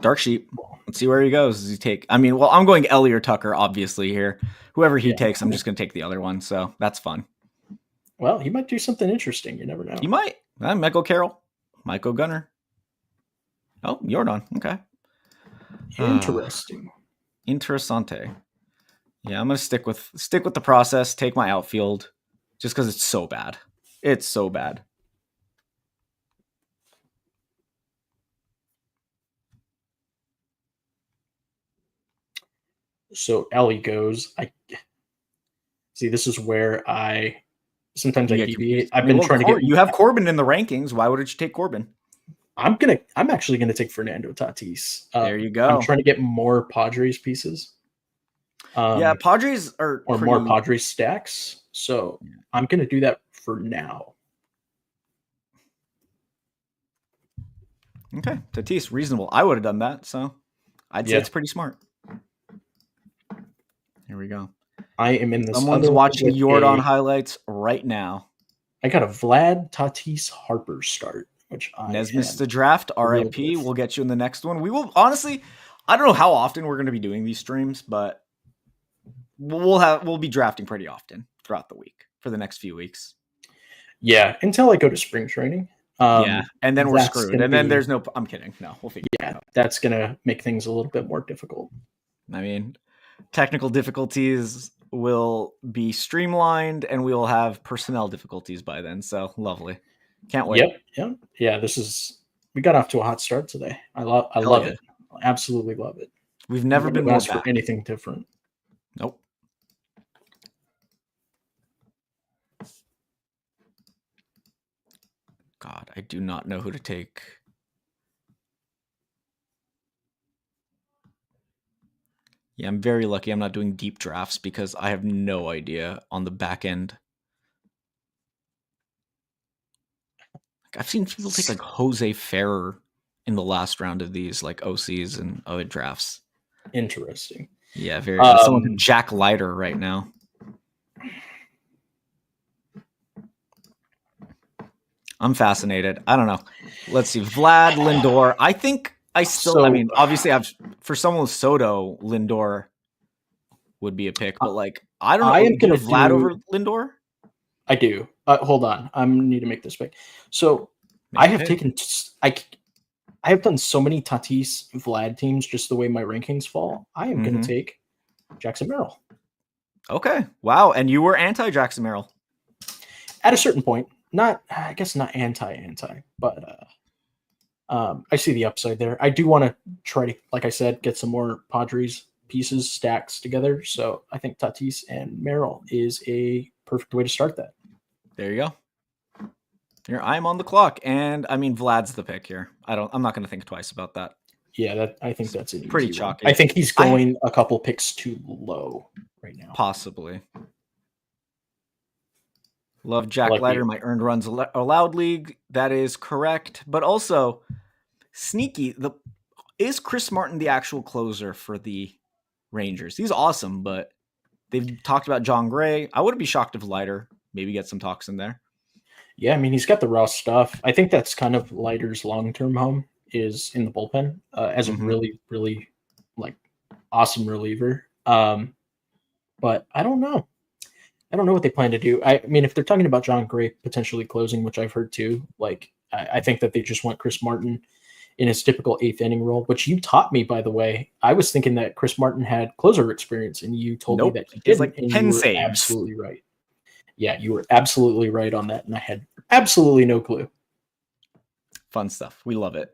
Dark Sheep. Let's see where he goes. Does he take? I mean, well, I'm going Ellie or Tucker, obviously here. Whoever he takes, I'm just going to take the other one. So that's fun. Well, he might do something interesting. You never know. He might. I might go Carroll. Might go Gunner. Oh, Jordan. Okay. Interesting. Interessante. Yeah, I'm going to stick with the process. Take my outfield, just because it's so bad. It's so bad. So Ellie goes. I see. This is where sometimes I deviate. I've been trying to get. You have Corbin in the rankings. Why wouldn't you take Corbin? I'm actually gonna take Fernando Tatis. There you go. I'm trying to get more Padres pieces. Yeah, Padres are more Padres stacks. So I'm gonna do that for now. Okay, Tatis, reasonable. I would have done that, so I'd say it's pretty smart. Here we go. I am in this. Someone's watching Jordan highlights right now. I got a Vlad Tatis Harper start, which Nesmith's the draft. RIP. We'll get you in the next one. We will honestly. I don't know how often we're going to be doing these streams, but we'll be drafting pretty often throughout the week for the next few weeks. Yeah, until I go to spring training. Yeah, and then we're screwed. And then there's no. I'm kidding. No, we'll figure it out. That's gonna make things a little bit more difficult. I mean, technical difficulties will be streamlined, and we will have personnel difficulties by then. So lovely. Can't wait. Yep. Yeah. We got off to a hot start today. I love it. I absolutely love it. We've never been more for anything different. Nope. God, I do not know who to take. Yeah, I'm very lucky I'm not doing deep drafts because I have no idea on the back end. I've seen people take like Jose Ferrer in the last round of these like OCs and other drafts. Interesting. Yeah, very good. Someone Jack Leiter right now. I'm fascinated. I don't know. Let's see. Vlad, Lindor. I think I mean, obviously for someone with Soto, Lindor would be a pick, but like, I don't know. I am going to Vlad over Lindor. I do. Hold on. I need to make this pick. So I have taken I have done so many Tatis Vlad teams just the way my rankings fall. I am going to take Jackson Merrill. Okay. Wow. And you were anti Jackson Merrill at a certain point. I guess not anti, but I see the upside there. I do want to try to, like I said, get some more Padres pieces, stacks together. So I think Tatis and Merrill is a perfect way to start that. There you go. Here, I'm on the clock, and I mean Vlad's the pick here. I'm not going to think twice about that. Yeah, I think that's an pretty easy chalky. One. I think he's going a couple picks too low right now. Possibly. Love Jack Leiter, my earned runs allowed league. That is correct. But also, sneaky. Is Chris Martin the actual closer for the Rangers? He's awesome, but they've talked about John Gray. I wouldn't be shocked if Leiter maybe get some talks in there. Yeah, I mean, he's got the raw stuff. I think that's kind of Leiter's long-term home is in the bullpen as a really, really like awesome reliever. But I don't know. I don't know what they plan to do. I mean, if they're talking about John Gray potentially closing, which I've heard too, like I think that they just want Chris Martin in his typical 8th inning role, which you taught me, by the way. I was thinking that Chris Martin had closer experience, and you told me that he didn't. Like and 10 you were saves. Absolutely right. Yeah, you were absolutely right on that, and I had absolutely no clue. Fun stuff. We love it.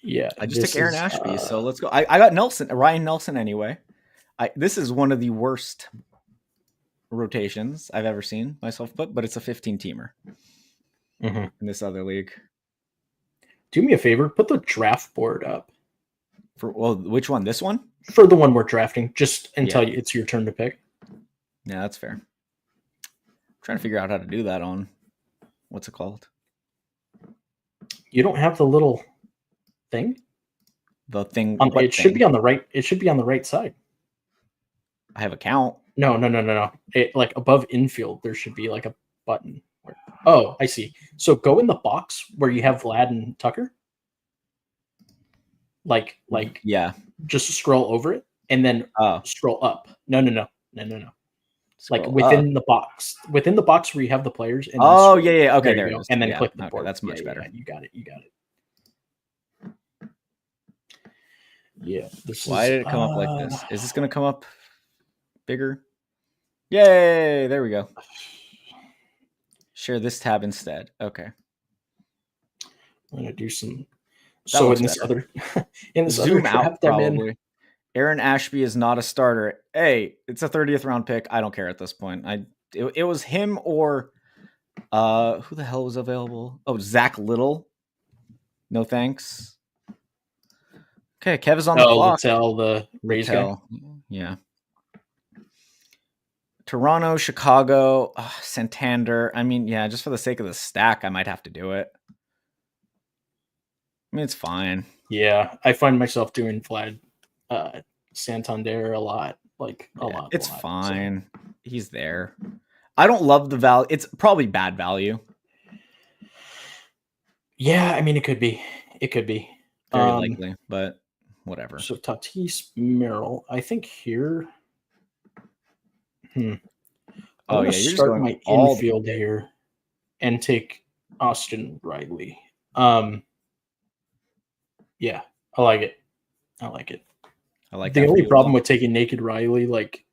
Yeah, I just took Aaron Ashby, so let's go. I got Ryan Nelson anyway. This is one of the worst rotations I've ever seen myself put, but it's a 15-teamer in this other league. Do me a favor, put the draft board up. Which one? This one? For the one we're drafting, just until it's your turn to pick. Yeah, that's fair. I'm trying to figure out how to do that on what's it called? You don't have the little thing? The thing. It should be on the right. It should be on the right side. I have a count. No. It, like above infield, there should be like a button. Oh, I see. So go in the box where you have Vlad and Tucker. Like yeah. Just scroll over it and then scroll up. No. Like within the box where you have the players. And yeah. Okay, there you it go. is. And then click the board. That's much better. Yeah, you got it. Yeah. Why did it come up like this? Is this going to come up bigger? Yay! There we go. Share this tab instead. Okay. I'm going to do some. So in this better. in this Zoom other out probably. Aaron Ashby is not a starter. Hey, it's a 30th round pick. I don't care at this point. It was him or who the hell was available? Oh, Zach Little. No thanks. Okay, Kev is on the clock. Littell, the Rays guy. Yeah. Toronto, Chicago, Santander. I mean, yeah, just for the sake of the stack, I might have to do it. I mean, it's fine. Yeah, I find myself doing Vlad Santander a lot. It's fine. So. He's there. I don't love the value. It's probably bad value. Yeah, I mean, it could be. Very likely, but whatever. So Tatis Merrill, I think here. Oh yeah, you're start my infield here and take Austin Riley. Yeah, I like it. The only problem with taking naked Riley like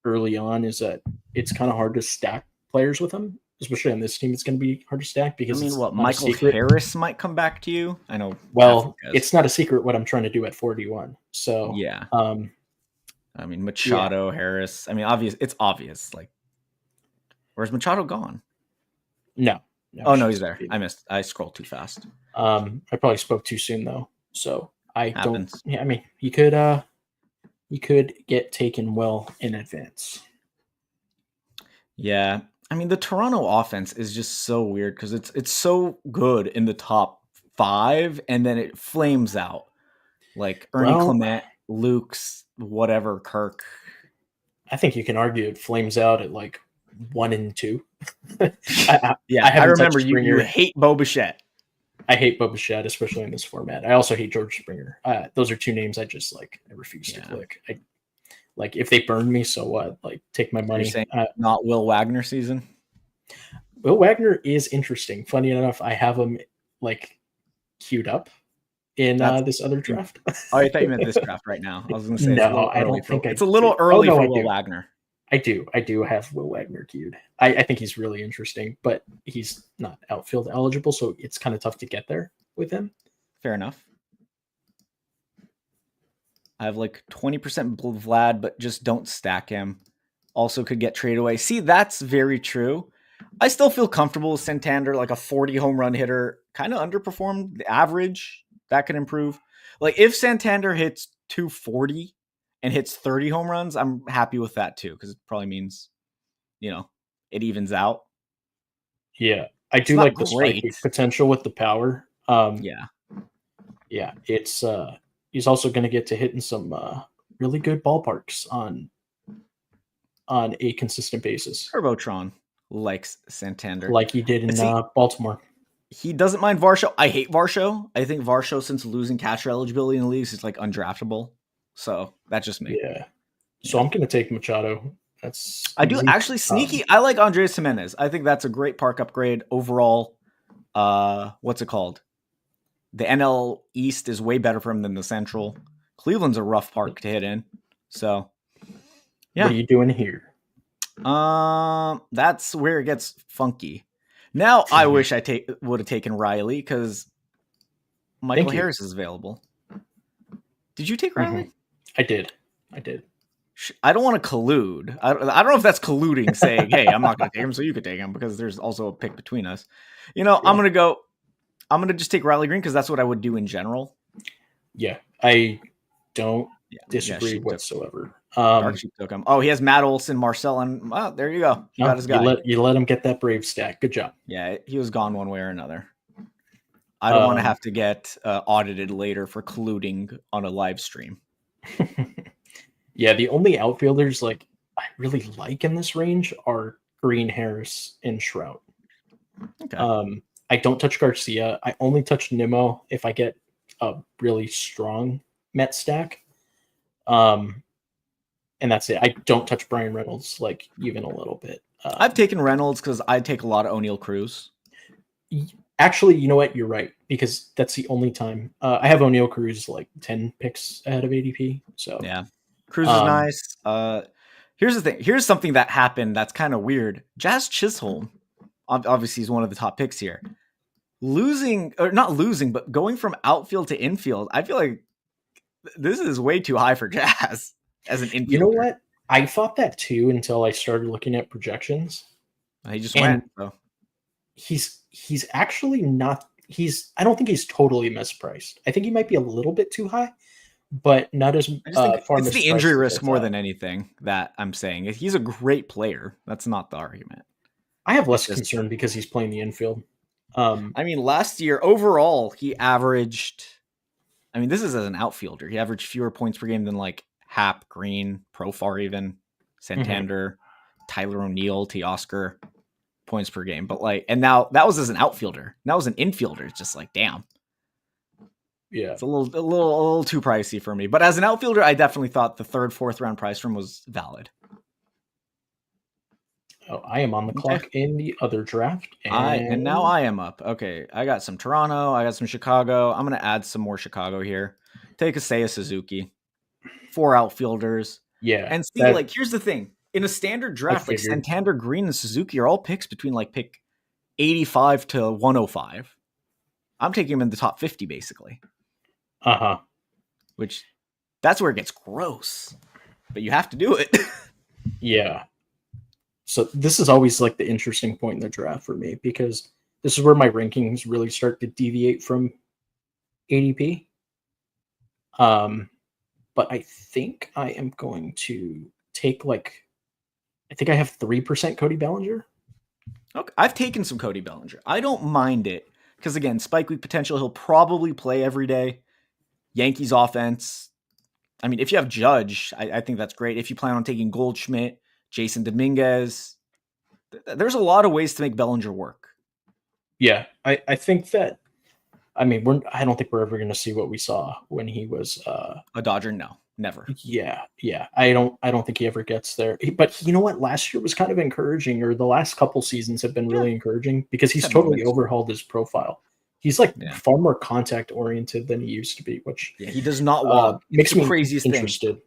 early on is that it's kind of hard to stack players with him, especially on this team. It's going to be hard to stack because Michael Harris might come back to you. I know. Well, it's not a secret what I'm trying to do at 41. So yeah. I mean, Machado, Harris. I mean, it's obvious. Like, where's Machado gone? No. Oh no, he's there. I scrolled too fast. I probably spoke too soon though. So Happens. don't. Yeah, I mean, he could get taken well in advance. Yeah, I mean, the Toronto offense is just so weird because it's so good in the top 5, and then it flames out. Like Ernie Clement, Luke's, whatever, Kirk. I think you can argue it flames out at like 1 and 2. I remember you hate Bo Bichette. I hate Bo Bichette, especially in this format. I also hate George Springer. Those are 2 names I just I refuse to click. If they burn me, so what? Like, take my money. You're saying not Will Wagner season? Will Wagner is interesting. Funny enough, I have him like queued up in That's this other draft. oh, I thought you meant this draft right now. I was going to say it's a No, little I early don't for think I it's a little do. Oh early no, for I Will do. Wagner. I do. I do have Will Wagner queued. I think he's really interesting, but he's not outfield eligible, so it's kind of tough to get there with him. Fair enough. I have like 20% Vlad, but just don't stack him. Also could get traded away. See, that's very true. I still feel comfortable with Santander, like a 40 home run hitter, kind of underperformed the average. That could improve. Like if Santander hits 240 and hits 30 home runs, I'm happy with that too, because it probably means, it evens out. Yeah, I It's do not like the great. spike potential with the power. Yeah. Yeah, it's he's also going to get to hit in some really good ballparks on a consistent basis, Turbotron likes Santander. like he did But in see, Baltimore. he doesn't mind Varsho. I hate Varsho. I think Varsho, since losing catcher eligibility in the leagues, is like undraftable. So that's just me. Yeah, so Yeah. I'm going to take Machado. That's I do easy. actually sneaky. I like Andres Jimenez. I think that's a great park upgrade overall. What's it called? The NL East is way better for him than the Central. Cleveland's a rough park to hit in. So What yeah. are you doing here? That's where it gets funky. Now I wish I would have taken Riley because Michael Harris is available. Did you take Riley? I did. I did. I don't want to collude. I don't know if that's colluding, saying, "Hey, I'm not going to take him, so you could take him," because there's also a pick between us. Yeah. I'm going to just take Riley Green because that's what I would do in general. Yeah, I don't disagree whatsoever. Dark Sheep took him. Oh, he has Matt Olson, Marcel, and there you go. He got his guy. You let him get that Brave stack. Good job. Yeah, he was gone one way or another. I don't want to have to get audited later for colluding on a live stream. Yeah, the only outfielders like I really like in this range are Green, Harris, and Shrout. Okay. I don't touch Garcia. I only touch Nimmo if I get a really strong Met stack. And that's it. I don't touch Brian Reynolds like even a little bit. I've taken Reynolds because I take a lot of O'Neill Cruz. Actually, you know what? You're right because that's the only time I have O'Neill Cruz like 10 picks ahead of ADP. So yeah, Cruz is nice. Here's the thing. Here's something that happened that's kind of weird. Jazz Chisholm, obviously, he's one of the top picks here. Not losing, but going from outfield to infield. I feel like this is way too high for Jazz as an infielder. You know what? I thought that too until I started looking at projections. He just went. So. He's actually not. I don't think he's totally mispriced. I think he might be a little bit too high, but not as far. It's the injury risk more than anything that I'm saying. He's a great player. That's not the argument. I have less concern because he's playing the infield. I mean, last year overall he averaged. I mean, this is as an outfielder. He averaged fewer points per game than like Hap, Green, Profar, even Santander, Tyler O'Neill, Teoscar points per game. But like, and now that was as an outfielder. Now as an infielder, it's just like, damn. Yeah, it's a little too pricey for me. But as an outfielder, I definitely thought the 3rd, 4th round price from was valid. Oh, I am on the clock in the other draft. And now I am up. Okay, I got some Toronto. I got some Chicago. I'm going to add some more Chicago here. Take a Seiya Suzuki. 4 outfielders. Yeah. And see, like, here's the thing. In a standard draft, like Santander, Green, and Suzuki are all picks between like pick 85 to 105. I'm taking them in the top 50, basically. Which, that's where it gets gross. But you have to do it. Yeah. So this is always like the interesting point in the draft for me because this is where my rankings really start to deviate from ADP. But I think I am going to take I think I have 3% Cody Bellinger. Okay, I've taken some Cody Bellinger. I don't mind it because again, spike week potential. He'll probably play every day. Yankees offense. I mean, if you have Judge, I think that's great. If you plan on taking Goldschmidt, Jason Dominguez, there's a lot of ways to make Bellinger work. Yeah, I think that I mean, I don't think we're ever going to see what we saw when he was. A Dodger? No, never. Yeah. I don't think he ever gets there. But you know what? Last year was kind of encouraging, or the last couple seasons have been Yeah, really encouraging because he's he's had totally moments. overhauled his profile. He's like Yeah, far more contact oriented than he used to be, which yeah. He does not walk. It's makes the me craziest thing. interested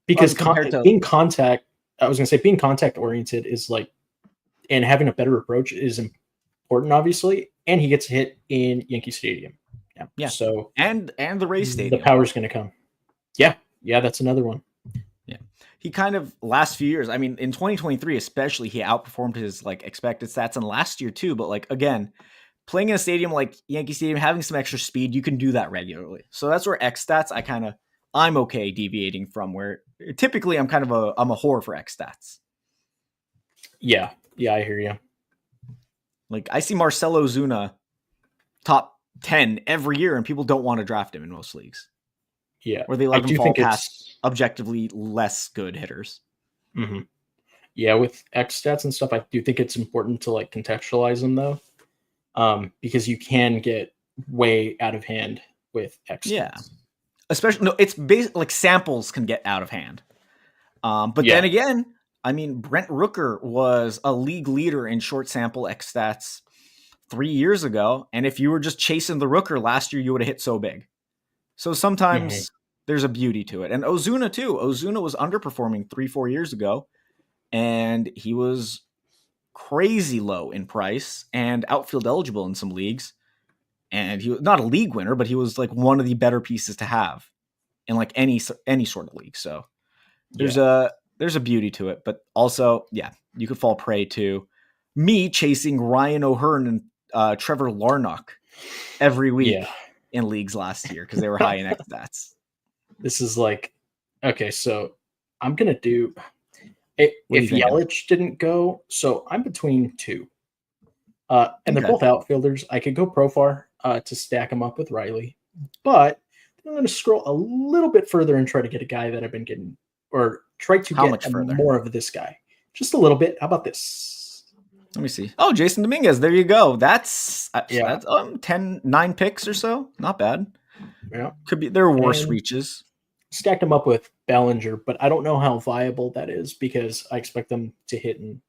because Compared to being contact. I was going to say being contact oriented is like, and having a better approach is important, obviously. And he gets hit in Yankee Stadium. Yeah. yeah, So and the Rays the Stadium. power's going to come. Yeah, that's another one. Yeah. He kind of last few years, I mean, in 2023 especially, he outperformed his like expected stats, and last year too. But like again, playing in a stadium like Yankee Stadium, having some extra speed, you can do that regularly. So that's where X stats I'm okay deviating from, where typically I'm a whore for X stats. Yeah, I hear you. Like I see Marcelo Zuna top 10 every year, and people don't want to draft him in most leagues. Yeah, Or they I let him do fall think past it's. objectively less good hitters. Mhm. Yeah, with X stats and stuff, I do think it's important to like contextualize them though, because you can get way out of hand with X Yeah. stats. Especially, no, it's like samples can get out of hand. But then Yeah. again, I mean, Brent Rooker was a league leader in short sample X stats 3 years ago. And if you were just chasing the Rooker last year, you would have hit so big. So Mhm. sometimes there's a beauty to it. And Ozuna too. Ozuna was underperforming 3-4 years ago, and he was crazy low in price and outfield eligible in some leagues. And he was not a league winner, but he was like one of the better pieces to have in like any sort of league. So there's Yeah. a beauty to it, but also, yeah, you could fall prey to me chasing Ryan O'Hearn and Trevor Larnach every week Yeah. in leagues last year because they were high in X stats. This is like, okay, so I'm gonna do What are you if thinking? Yelich didn't go, so I'm between two. And they're Okay. both outfielders. I could go Profar to stack them up with Riley, but I'm going to scroll a little bit further and try to get a guy that I've been getting, or try to How get much further? more of this guy. Just a little bit. How about this? Let me see. Oh, Jason Dominguez. There you go. Yeah, That's 9 picks or so. Not bad. yeah. Could be there are worse And reaches. stacked them up with Bellinger, but I don't know how viable that is because I expect them to hit in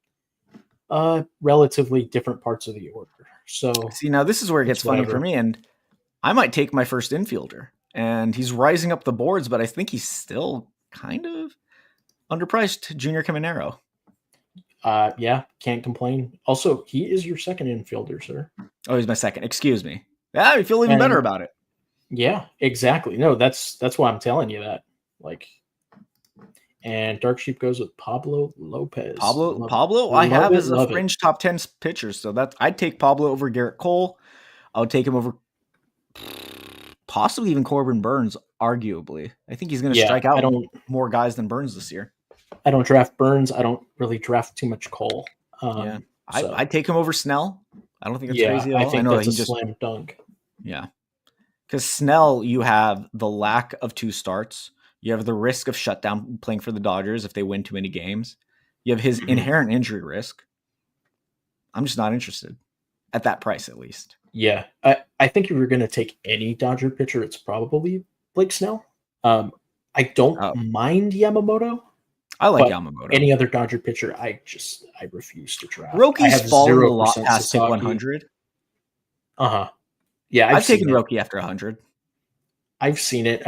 relatively different parts of the order. So See, now this is where it gets it's funny for whatever. me, and I might take my first infielder. And he's rising up the boards, but I think he's still kind of underpriced. Junior Caminero. Yeah, can't complain. Also, he is your second infielder, sir. Oh, he's my second. Excuse me. Yeah, I feel even better And about it. yeah, exactly. No, that's why I'm telling you that. Like, and Dark Sheep goes with Pablo Lopez. Pablo, I Love have it, as a love it. fringe top 10 pitchers, so that I'd take Pablo over Garrett Cole. I would take him over possibly even Corbin Burns, arguably. I think he's going to Yeah, strike out more guys than Burns this year. I don't draft Burns. I don't really draft too much Cole. Yeah, So I'd take him over Snell. I don't think that's yeah, crazy at I all. I think know that that's he a just slam dunk. yeah. Because Snell, you have the lack of 2 starts. You have the risk of shutdown playing for the Dodgers if they win too many games. You have his Mhm. inherent injury risk. I'm just not interested at that price, at least. Yeah, I think if you're going to take any Dodger pitcher, it's probably Blake Snell. I don't Oh, mind Yamamoto, I like but Yamamoto. any other Dodger pitcher, I refuse to draft. I Roki's have fallen a lot 0% past pick Sasaki. 100. Yeah, I've I've seen taken it. Roki after 100. I've seen it.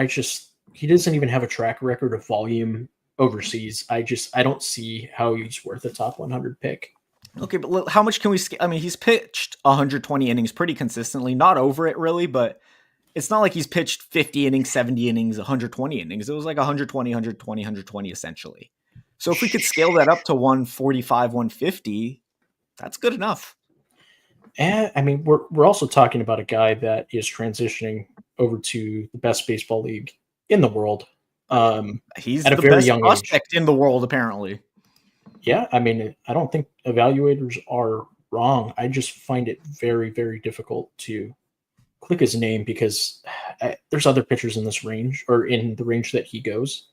He doesn't even have a track record of volume overseas. I don't see how he's worth a top 100 pick. Okay, but how much can we? I mean, he's pitched 120 innings pretty consistently. Not over it really, but it's not like he's pitched 50 innings, 70 innings, 120 innings. It was like 120, 120, 120 essentially. So if we could scale that up to 145, 150, that's good enough. And I mean, we're also talking about a guy that is transitioning over to the best baseball league in the world He's at a the very best young age. prospect in the world, apparently. Yeah, I mean, I don't think evaluators are wrong. I just find it very, very difficult to click his name because there's other pitchers in this range or in the range that he goes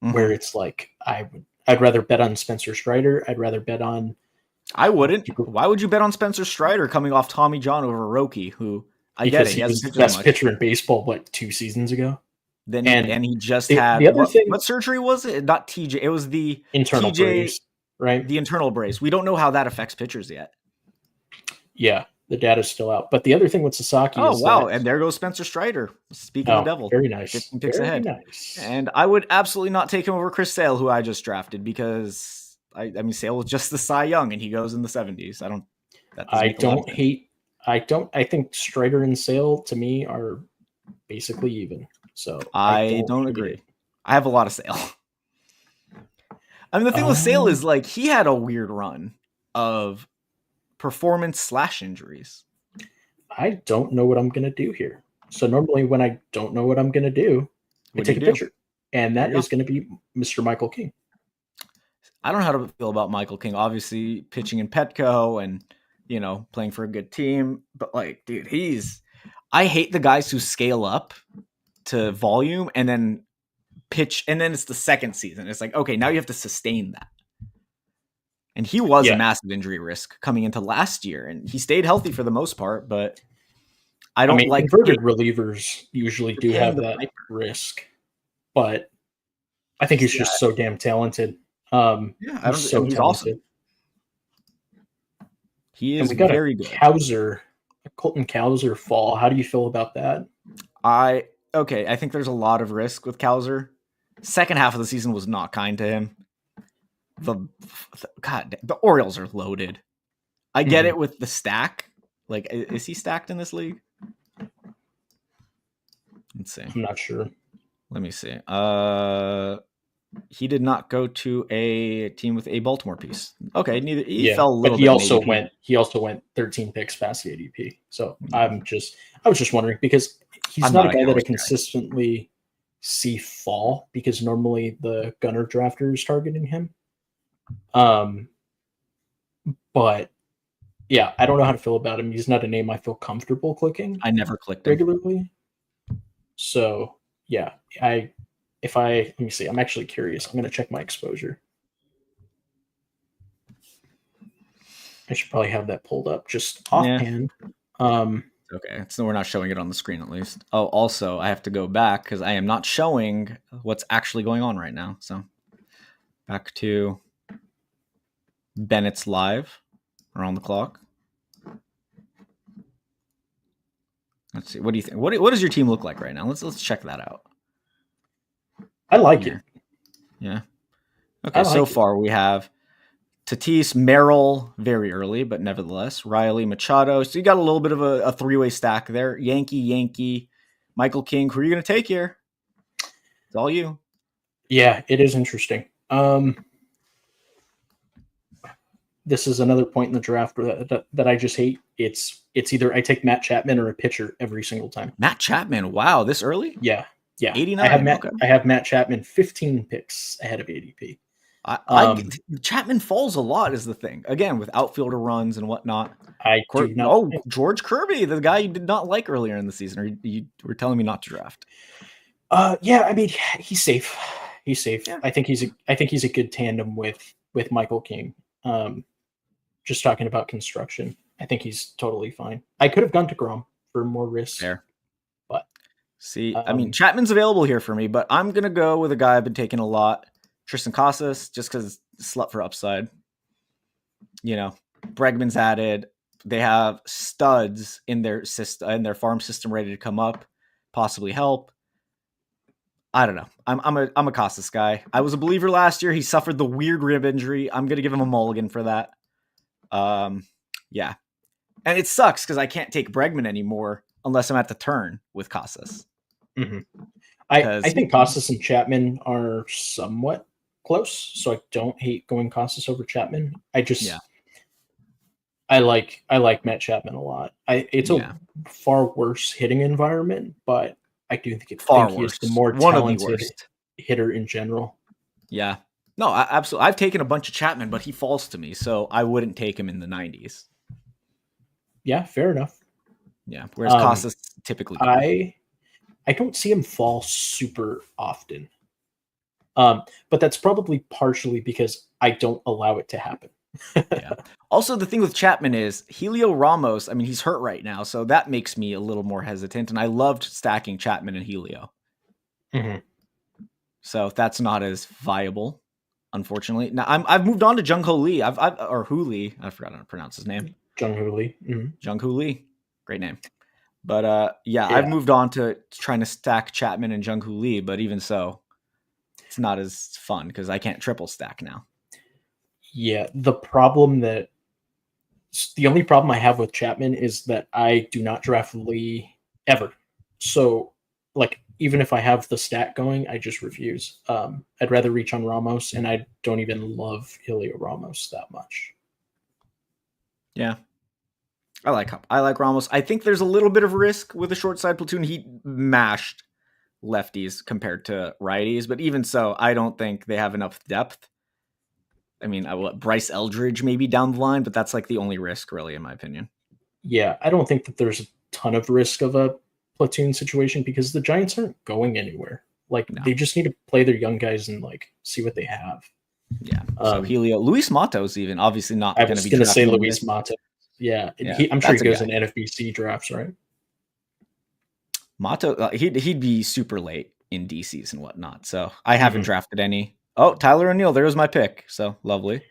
where Mm-hmm. it's like I'd rather bet on Spencer Strider. I'd rather bet on I wouldn't. Why would you bet on Spencer Strider coming off Tommy John over Roki, who I get because it. He he hasn't was the pitched as best much. pitcher in baseball, 2 seasons ago. Then And he just the had other thing, what surgery was it? Not TJ. It was the internal TJ, brace, right? the internal brace. We don't know how that affects pitchers yet. Yeah, the data's still out. But the other thing with Sasaki Oh is wow! that, And there goes Spencer Strider. Speak of the oh, devil, very nice, 15 picks very ahead. nice. And I would absolutely not take him over Chris Sale, who I just drafted, because I mean Sale was just the Cy Young, and he goes in the 70s. I don't. That doesn't I make a lot of don't sense. hate. I think Strider and Sale to me are basically even. So I don't hate agree. it. I have a lot of Sale. I mean, the thing with Sale is like he had a weird run of performance / injuries. I don't know what I'm gonna do here. So normally when I don't know what I'm gonna do, I What do take you a do? picture, and There that you go. is going to be Mr. Michael King. I don't know how to feel about Michael King. Obviously, pitching in Petco and playing for a good team, but like, dude, I hate the guys who scale up to volume and then pitch, and then it's the second season. It's like, okay, now you have to sustain that. And he was a massive injury risk coming into last year, and he stayed healthy for the most part, but I don't like inverted relievers usually do paying have the that piper. risk, but I think he's just so damn talented. He's so he's talented. awesome. He is very good. Colton Cowser fall. How do you feel about that? I think there's a lot of risk with Cowser. Second half of the season was not kind to him. The Orioles are loaded. I get it with the stack. Like, is he stacked in this league? Let's see. I'm not sure. Let me see. He did not go to a team with a Baltimore piece. Okay, he fell a little but he bit. He also went 13 picks past the ADP. So I was just wondering, because he's not a guy that I consistently see fall, because normally the gunner drafter is targeting him. But yeah, I don't know how to feel about him. He's not a name I feel comfortable clicking. I never clicked regularly. So yeah, let me see. I'm actually curious. I'm going to check my exposure. I should probably have that pulled up just offhand. Okay, so we're not showing it on the screen at least. Oh, also, I have to go back because I am not showing what's actually going on right now. So back to Bennett's live around the clock. Let's see. What do you think? What does your team look like right now? Let's check that out. I like it. Yeah. Okay, so far we have Tatis, Merrill, very early, but nevertheless, Riley, Machado. So you got a little bit of a three-way stack there. Yankee, Michael King. Who are you going to take here? It's all you. Yeah, it is interesting. This is another point in the draft that I just hate. It's either I take Matt Chapman or a pitcher every single time. Matt Chapman, wow, this early? Yeah. 89. I have Matt Chapman 15 picks ahead of ADP. Chapman falls a lot is the thing. Again, with outfielder runs and whatnot. George Kirby, the guy you did not like earlier in the season, or you were telling me not to draft. Yeah, I mean, he's safe. He's safe. Yeah. I think he's a good tandem with Michael King. Just talking about construction, I think he's totally fine. I could have gone to Grom for more risk. Fair. But see, I mean, Chapman's available here for me, but I'm gonna go with a guy I've been taking a lot, Tristan Casas, just because slut for upside. Bregman's added. They have studs in their system, in their farm system, ready to come up, possibly help. I don't know. I'm a Casas guy. I was a believer last year. He suffered the weird rib injury. I'm gonna give him a mulligan for that. Yeah, and it sucks because I can't take Bregman anymore unless I'm at the turn with Casas. Mm-hmm. I think Casas and Chapman are somewhat close, so I don't hate going Casas over Chapman. I like Matt Chapman a lot. It's a far worse hitting environment, but I do think he is the more talented hitter in general. Yeah. No, absolutely. I've taken a bunch of Chapman, but he falls to me, so I wouldn't take him in the 90s. Yeah, fair enough. Yeah, whereas Casas typically I don't see him fall super often. But that's probably partially because I don't allow it to happen. Yeah. Also, the thing with Chapman is Helio Ramos. I mean, he's hurt right now, so that makes me a little more hesitant. And I loved stacking Chapman and Helio, Mm-hmm. so that's not as viable, unfortunately. Now I've moved on to Jung Ho Lee. I've or Hu Lee. I forgot how to pronounce his name. Jung Hoo Lee. Mm-hmm. Jung Ho Lee, great name. But yeah, I've Yeah. moved on to trying to stack Chapman and Jung Ho Lee. But even so, it's not as fun because I can't triple stack now. Yeah. The only problem I have with Chapman is that I do not draft Lee ever. So, like, even if I have the stat going, I just refuse. I'd rather reach on Ramos, and I don't even love Helio Ramos that much. Yeah, I like Ramos. I think there's a little bit of risk with a short side platoon. He mashed lefties compared to righties, but even so, I don't think they have enough depth. I mean, Bryce Eldridge maybe down the line, but that's like the only risk, really, in my opinion. Yeah, I don't think that there's a ton of risk of a platoon situation because the Giants aren't going anywhere. Like No. they just need to play their young guys and like see what they have. Yeah. So Helio, Luis Matos, even obviously not I going to was be going to say drafting Luis with. Matos. Yeah, Yeah, I'm sure he that's a goes guy. in NFBC drafts, right? Mato, he'd be super late in DCs and whatnot. So I haven't Mhm. drafted any. Oh, Tyler O'Neill, there was my pick. So lovely.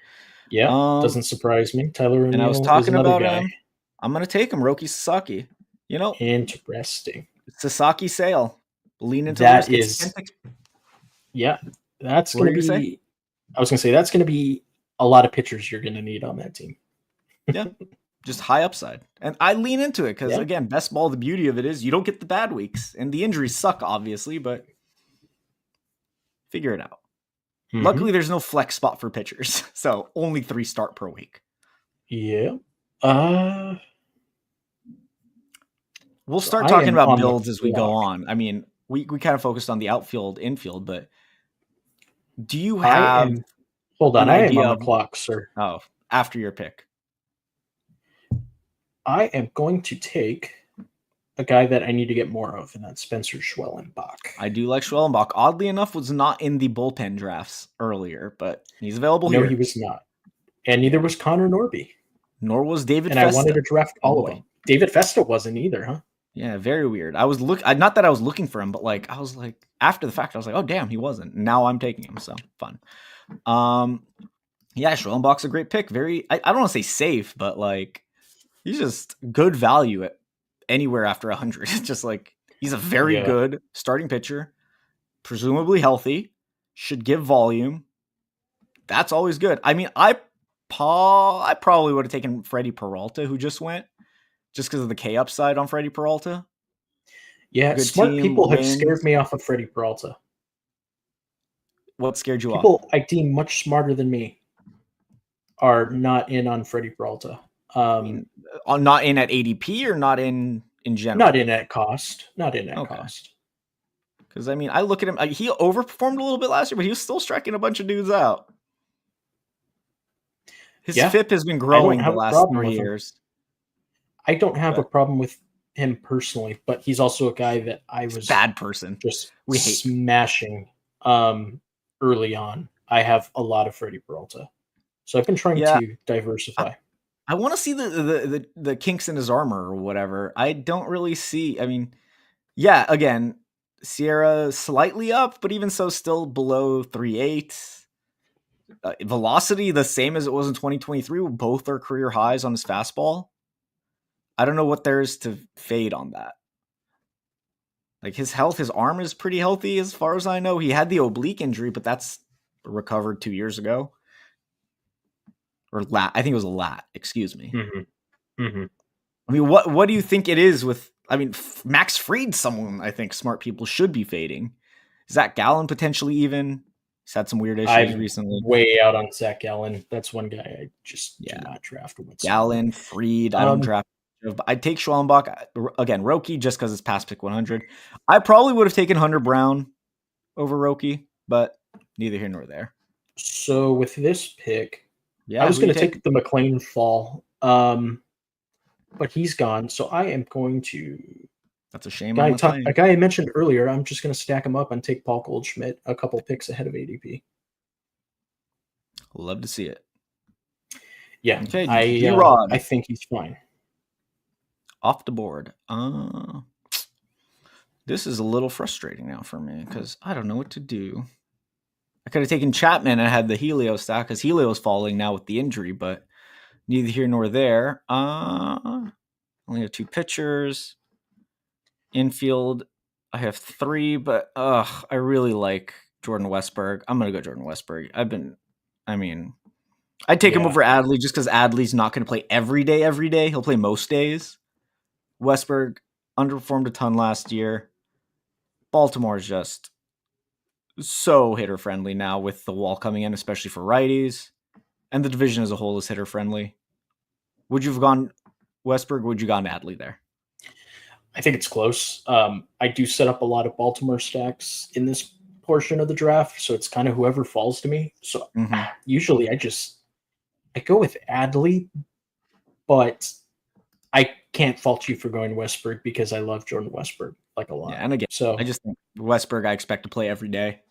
Yeah, doesn't surprise me. Tyler And I was O'Neill is talking another about guy. him. I'm gonna take him, Roki Sasaki. You know, Interesting. Sasaki sale. Lean into the That risk. is, yeah, that's What going were to you gonna say? be. I was going to say that's going to be a lot of pitchers you're going to need on that team. Yeah, just high upside, and I lean into it because Yeah. again, best ball. The beauty of it is you don't get the bad weeks, and the injuries suck, obviously, but figure it out. Mm-hmm. Luckily, there's no flex spot for pitchers, so only 3 start per week. Yeah. We'll So start I talking am about on the builds as we go clock. on. I mean, we kind of focused on the outfield, infield, but do you I have am. Hold on. an I am idea on the of clock, sir. after your pick? I am going to take a guy that I need to get more of, and that's Spencer Schwellenbach. I do like Schwellenbach. Oddly enough, was not in the bullpen drafts earlier, but he's available No, here. he was not. And neither was Connor Norby. Nor was David And Festa. I wanted to draft Oh, all boy. of them. David Festa wasn't either, huh? Yeah, very weird. I was not that I was looking for him, but like I was like after the fact, I was like, oh damn, he wasn't. Now I'm taking him, so fun. Yeah, Schwellenbach's a great pick. Very, I don't want to say safe, but like he's just good value at anywhere after 100. It's just like he's a very good starting pitcher, presumably healthy, should give volume. That's always good. I mean, I probably would have taken Freddie Peralta, who just went, just because of the K upside on Freddie Peralta. Yeah, Good smart team people have wins. scared me off of Freddie Peralta. What scared you People off? I deem much smarter than me are not in on Freddie Peralta. I mean, not in at ADP or not in general? Not in at cost. Not in at cost. Because, I mean, I look at him, he overperformed a little bit last year, but he was still striking a bunch of dudes out. His FIP has been growing the last 3 years. I don't have a problem with him personally, but he's also a guy that I was bad person. Just smashing early on. I have a lot of Freddie Peralta. So I've been trying to diversify. I want to see the kinks in his armor or whatever. I don't really see. I mean, yeah, again, Sierra slightly up, but even so, still below 3.8. Velocity the same as it was in 2023. Both are career highs on his fastball. I don't know what there is to fade on that. Like his health, his arm is pretty healthy as far as I know. He had the oblique injury, but that's recovered 2 years ago. Or lat. I think it was a lat. Excuse me. Mm-hmm. Mm-hmm. I mean, what do you think it is with? I mean, Max Fried's someone I think smart people should be fading. Zach Gallen potentially even. He's had some weird issues recently. Way out on Zach Gallen. That's one guy I just do not draft. Gallen, Fried, I don't draft. But I'd take Schwellenbach. Again, Roki, just because it's past pick 100. I probably would have taken Hunter Brown over Roki, but neither here nor there. So with this pick, I was going to take the McLean fall, but he's gone. So I am going to. That's a shame. A guy I mentioned earlier. I'm just going to stack him up and take Paul Goldschmidt a couple picks ahead of ADP. Love to see it. Yeah, Okay, I D-Rod think he's fine. off the board. This is a little frustrating now for me because I don't know what to do. I could have taken Chapman and had the Helio stack because Helio's falling now with the injury, but neither here nor there. Only have 2 pitchers. Infield, I have 3, but I really like Jordan Westberg. I'm gonna go Jordan Westberg. I'd take him Yeah, over Adley just because Adley's not gonna play every day. Every day he'll play most days. Westberg underperformed a ton last year. Baltimore's just so hitter friendly now with the wall coming in, especially for righties, and the division as a whole is hitter friendly. Would you have gone Westberg? Or would you have gone Adley there? I think it's close. I do set up a lot of Baltimore stacks in this portion of the draft, so it's kind of whoever falls to me. So usually I go with Adley, but I can't fault you for going Westberg because I love Jordan Westberg like a lot. Yeah, and again, so I just think Westberg I expect to play every day,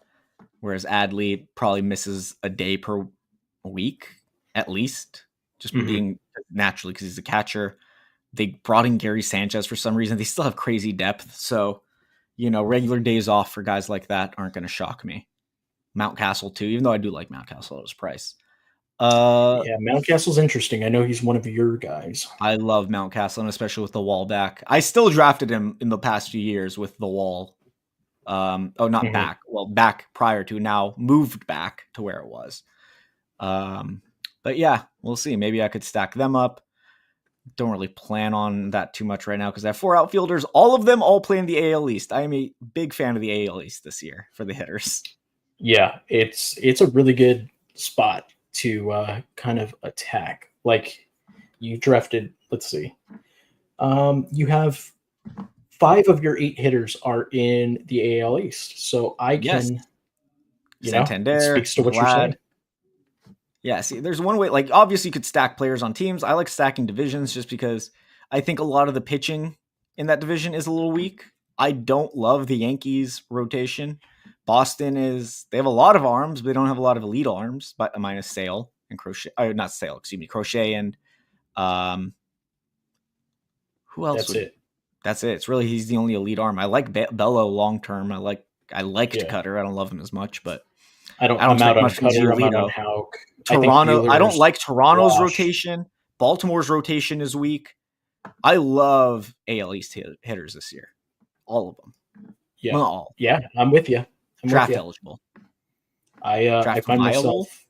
whereas Adley probably misses a day per week at least, just being naturally because he's a catcher. They brought in Gary Sanchez for some reason. They still have crazy depth, so regular days off for guys like that aren't going to shock me. Mountcastle too, even though I do like Mountcastle at his price. Yeah, Mountcastle's interesting. I know he's one of your guys. I love Mountcastle, and especially with the wall back. I still drafted him in the past few years with the wall. Not back. Well, back prior to, now moved back to where it was. But yeah, we'll see. Maybe I could stack them up. Don't really plan on that too much right now because I have 4 outfielders. All of them all play in the AL East. I am a big fan of the AL East this year for the hitters. Yeah, it's a really good spot to kind of attack. Like you drafted, let's see. You have 5 of your 8 hitters are in the AL East. So I can, Santander, it speaks to what you're saying. Yeah, see, there's one way, like, obviously you could stack players on teams. I like stacking divisions just because I think a lot of the pitching in that division is a little weak. I don't love the Yankees rotation. Boston they have a lot of arms, but they don't have a lot of elite arms, but minus Sale and Crochet, not Sale, excuse me, Crochet and who else? That's it. It's really, he's the only elite arm. I like Bello long term. I liked Cutter. I don't love him as much, but I'm out on Cutter. I'm out on Houck. Toronto. I don't like Toronto's rotation. Baltimore's rotation is weak. I love AL East hitters this year. All of them. Yeah. Not all. Yeah, I'm with you. Draft eligible. I find myself,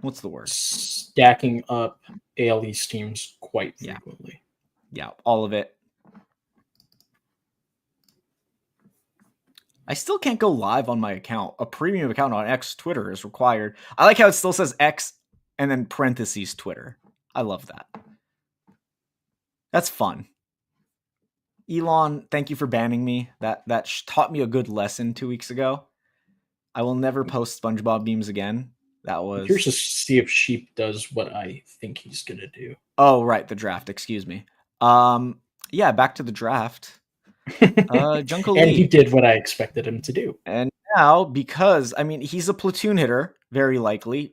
what's the word? Stacking up AL East teams quite frequently. Yeah, all of it. I still can't go live on my account. A premium account on X Twitter is required. I like how it still says X and then parentheses Twitter. I love that. That's fun. Elon, thank you for banning me. That taught me a good lesson 2 weeks ago. I will never post SpongeBob memes again. That was... Here's to see if Sheep does what I think he's going to do. Oh, right. The draft. Excuse me. Yeah, back to the draft. Junko Lee. And he did what I expected him to do. And now, because, he's a platoon hitter, very likely.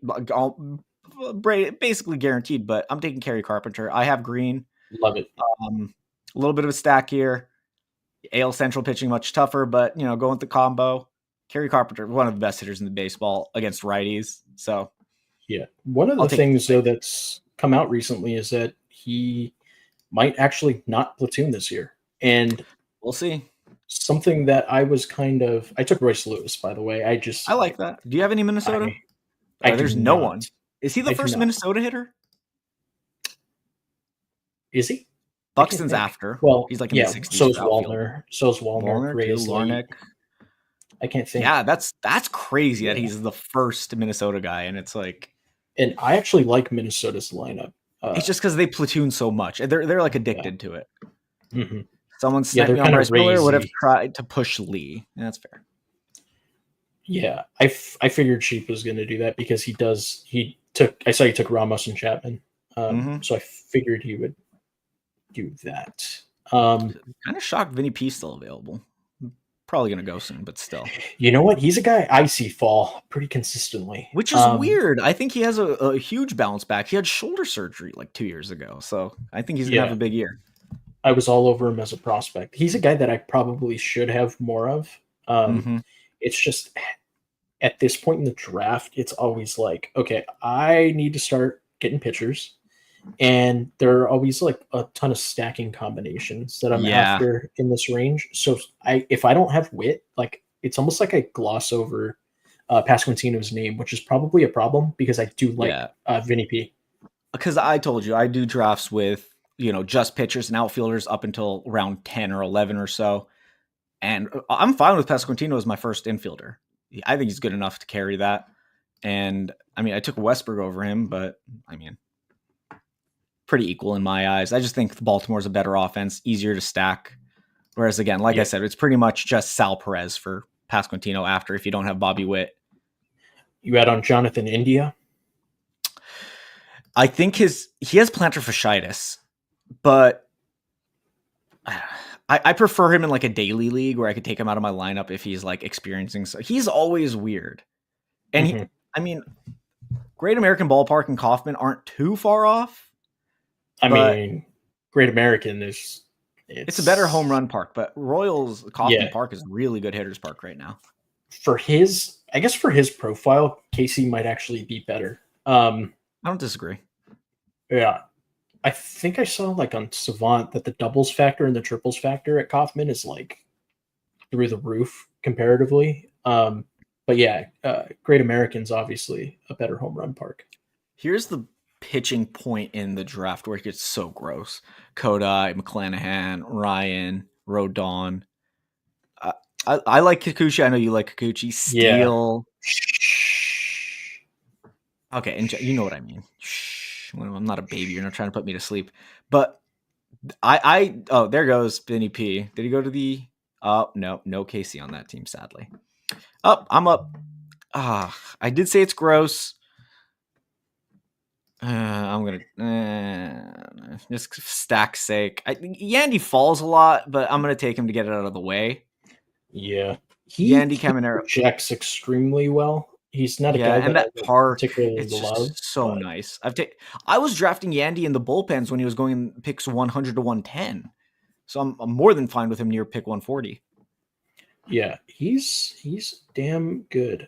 Basically guaranteed, but I'm taking Kerry Carpenter. I have Green. Love it. A little bit of a stack here. AL Central pitching much tougher, but, going with the combo. Kerry Carpenter, one of the best hitters in the baseball against righties. So, yeah. One of the things, though, that's come out recently is that he might actually not platoon this year. And we'll see. Something that I was I took Royce Lewis, by the way. I like that. Do you have any Minnesota? There's no one. Is he the first Minnesota hitter? Is he? Buxton's after. Well, he's like in the 60s. So is Wallner. So is Wallner. Larnick. I can't think. Yeah, that's crazy that he's the first Minnesota guy, and it's like. And I actually like Minnesota's lineup. It's just because they platoon so much. They're like addicted to it. Mm-hmm. Someone snapped me on Bryce Miller would have tried to push Lee. Yeah, that's fair. Yeah, I figured Sheep was going to do that because I saw he took Ramos and Chapman. So I figured he would do that. Kind of shocked Vinny P still available. probably going to go soon, but still. You know what? He's a guy I see fall pretty consistently. Which is weird. I think he has a huge bounce back. He had shoulder surgery like 2 years ago, so I think he's going to have Yeah, a big year. I was all over him as a prospect. He's a guy that I probably should have more of. Um, Mm-hmm. it's just at this point in the draft, it's always like, okay, I need to start getting pitchers. And there are always like a ton of stacking combinations that I'm Yeah, after in this range. So if I don't have wit, like it's almost like I gloss over Pasquantino's name, which is probably a problem because I do like yeah. Vinny P. Because I told you I do drafts with just pitchers and outfielders up until round 10 or 11 or so, and I'm fine with Pasquantino as my first infielder. I think he's good enough to carry that. And I mean, I took Westberg over him, but I mean, pretty equal in my eyes. I just think Baltimore's a better offense, easier to stack. Whereas again, like I Yeah. said, it's pretty much just Sal Perez for Pasquantino after if you don't have Bobby Witt. You add on Jonathan India. I think he has plantar fasciitis, but I prefer him in like a daily league where I could take him out of my lineup if he's like experiencing. So he's always weird, and Mhm. I mean, Great American Ballpark and Kauffman aren't too far off. I But mean, Great American is it's a better home run park. But Royals Kauffman Yeah. Park is a really good hitters park right now. For his profile, Casey might actually be better. I don't disagree. Yeah. I think I saw like on Savant that the doubles factor and the triples factor at Kauffman is like through the roof comparatively. But yeah, Great American's obviously a better home run park. Here's the pitching point in the draft where it gets so gross. Kodai, McClanahan, Ryan, Rodon. I like Kikuchi. I know you like Kikuchi. Yeah. Steele. Okay, and you know what I mean. I'm not a baby. You're not trying to put me to sleep. But oh, there goes Vinny P. Did he go to the? No Casey on that team, sadly. Oh, I'm up. I did say it's gross. I'm gonna just stack sake. Yandy falls a lot, but I'm gonna take him to get it out of the way. Yeah. Yandy He Caminero, projects extremely well. He's not a yeah, guy and that I that would park, particularly it's love, just so but nice. I was drafting Yandy in the bullpens when he was going picks 100 to 110, so I'm more than fine with him near pick 140. yeah, he's damn good.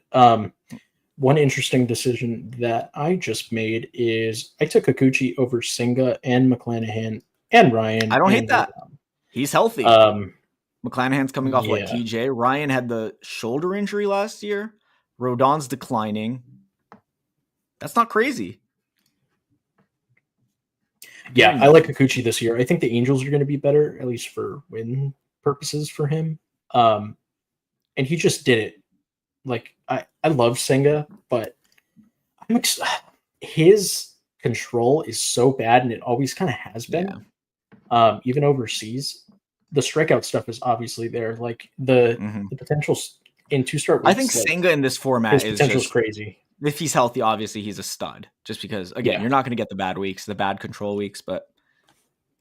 One interesting decision that I just made is I took Kikuchi over Senga and McClanahan and I Ryan don't hate and that. He's healthy. um McClanahan's coming off what, yeah. TJ? Ryan had the shoulder injury last year. Rodon's declining. That's not crazy. Yeah, I like Kikuchi this year. I think the Angels are going to be better, at least for win purposes for him. And he just did it. Like I love Senga, but his control is so bad, and it always kind of has been. Yeah. Even overseas, the strikeout stuff is obviously there. Like the potential in 2-start weeks. I think like, Senga in this format his is potential is just crazy. if he's healthy, obviously he's a stud. Just because again, Yeah. you're not going to get the bad weeks, the bad control weeks, but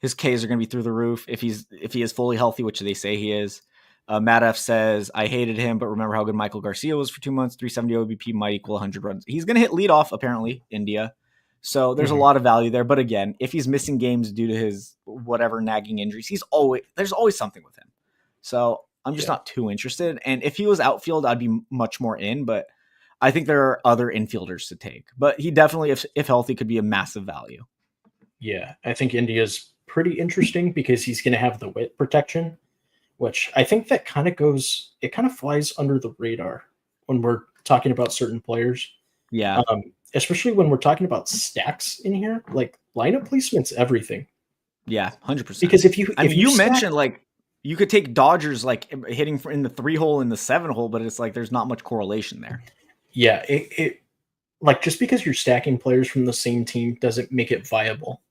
his Ks are going to be through the roof if he is fully healthy, which they say he is. Matt F says, I hated him, but remember how good Michael Garcia was for 2 months. 370 OBP might equal 100 runs. He's going to hit leadoff, apparently, India. So there's a lot of value there. But again, if he's missing games due to his whatever nagging injuries, there's always something with him. So I'm just not too interested. And if he was outfield, I'd be much more in. But I think there are other infielders to take. But he definitely, if healthy, could be a massive value. Yeah, I think India's pretty interesting because he's going to have the whip protection, which I think that kind of flies under the radar when we're talking about certain players. Yeah. Especially when we're talking about stacks in here, like lineup placement's everything. Yeah, 100%. Because if you mentioned like you could take Dodgers like hitting in the 3 hole in the 7 hole, but it's like there's not much correlation there. Yeah, it like just because you're stacking players from the same team doesn't make it viable.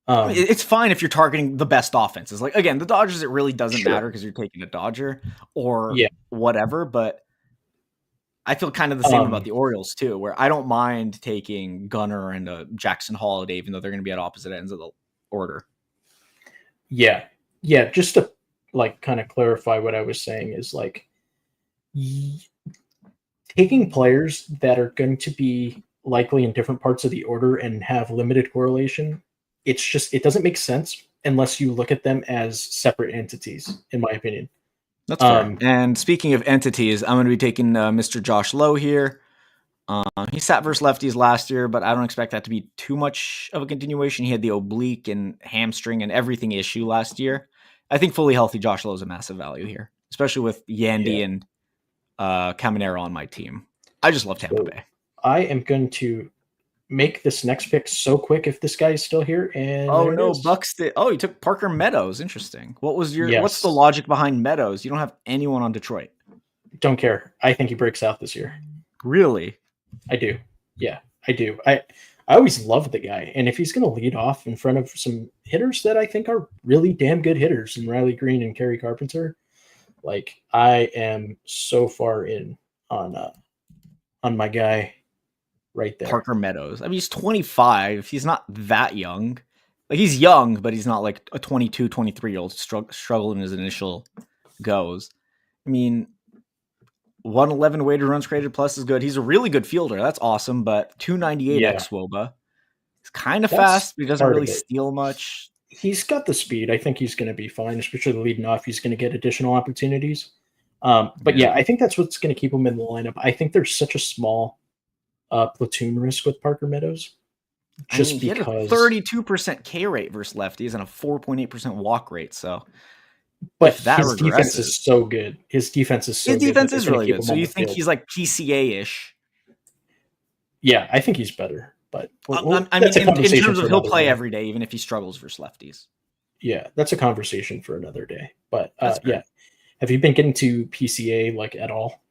It's fine if you're targeting the best offenses. Like again, the Dodgers, it really doesn't matter because you're taking a Dodger or whatever. But I feel kind of the same about the Orioles too, where I don't mind taking Gunnar and Jackson Holiday, even though they're going to be at opposite ends of the order. Yeah, just like kind of clarify what I was saying is like taking players that are going to be likely in different parts of the order and have limited correlation, it doesn't make sense unless you look at them as separate entities, in my opinion. That's fair. And speaking of entities, I'm going to be taking Mr. Josh Lowe here. He sat versus lefties last year, but I don't expect that to be too much of a continuation. He had the oblique and hamstring and everything issue last year. I think fully healthy Josh Lowe is a massive value here, especially with Yandy and Caminero on my team. I just love Tampa Bay. I am going to make this next pick so quick if this guy is still here. And Buxton. Oh, you took Parker Meadows. Interesting. What's the logic behind Meadows? You don't have anyone on Detroit. Don't care. I think he breaks out this year. Really? I do. Yeah, I do. I always loved the guy. And if he's going to lead off in front of some hitters that I think are really damn good hitters in Riley Green and Kerry Carpenter, like I am so far in on my guy right there. Parker Meadows. I mean, he's 25. He's not that young. Like, he's young, but he's not like a 22, 23-year-old struggling as initial goes. I mean, 111 weighted runs created plus is good. He's a really good fielder. That's awesome, but 298 xwOBA. He's kind of fast, but he doesn't really steal much. He's got the speed. I think he's going to be fine, especially leading off. He's going to get additional opportunities. But I think that's what's going to keep him in the lineup. I think there's such a small platoon risk with Parker Meadows. He had a 32% K rate versus lefties and a 4.8% walk rate. So, but his defense is so good. His defense is really good. So you think he's like PCA-ish? Yeah, I think he's better. But I mean, in terms of he'll play every day, even if he struggles versus lefties. Yeah, that's a conversation for another day. But have you been getting to PCA like at all?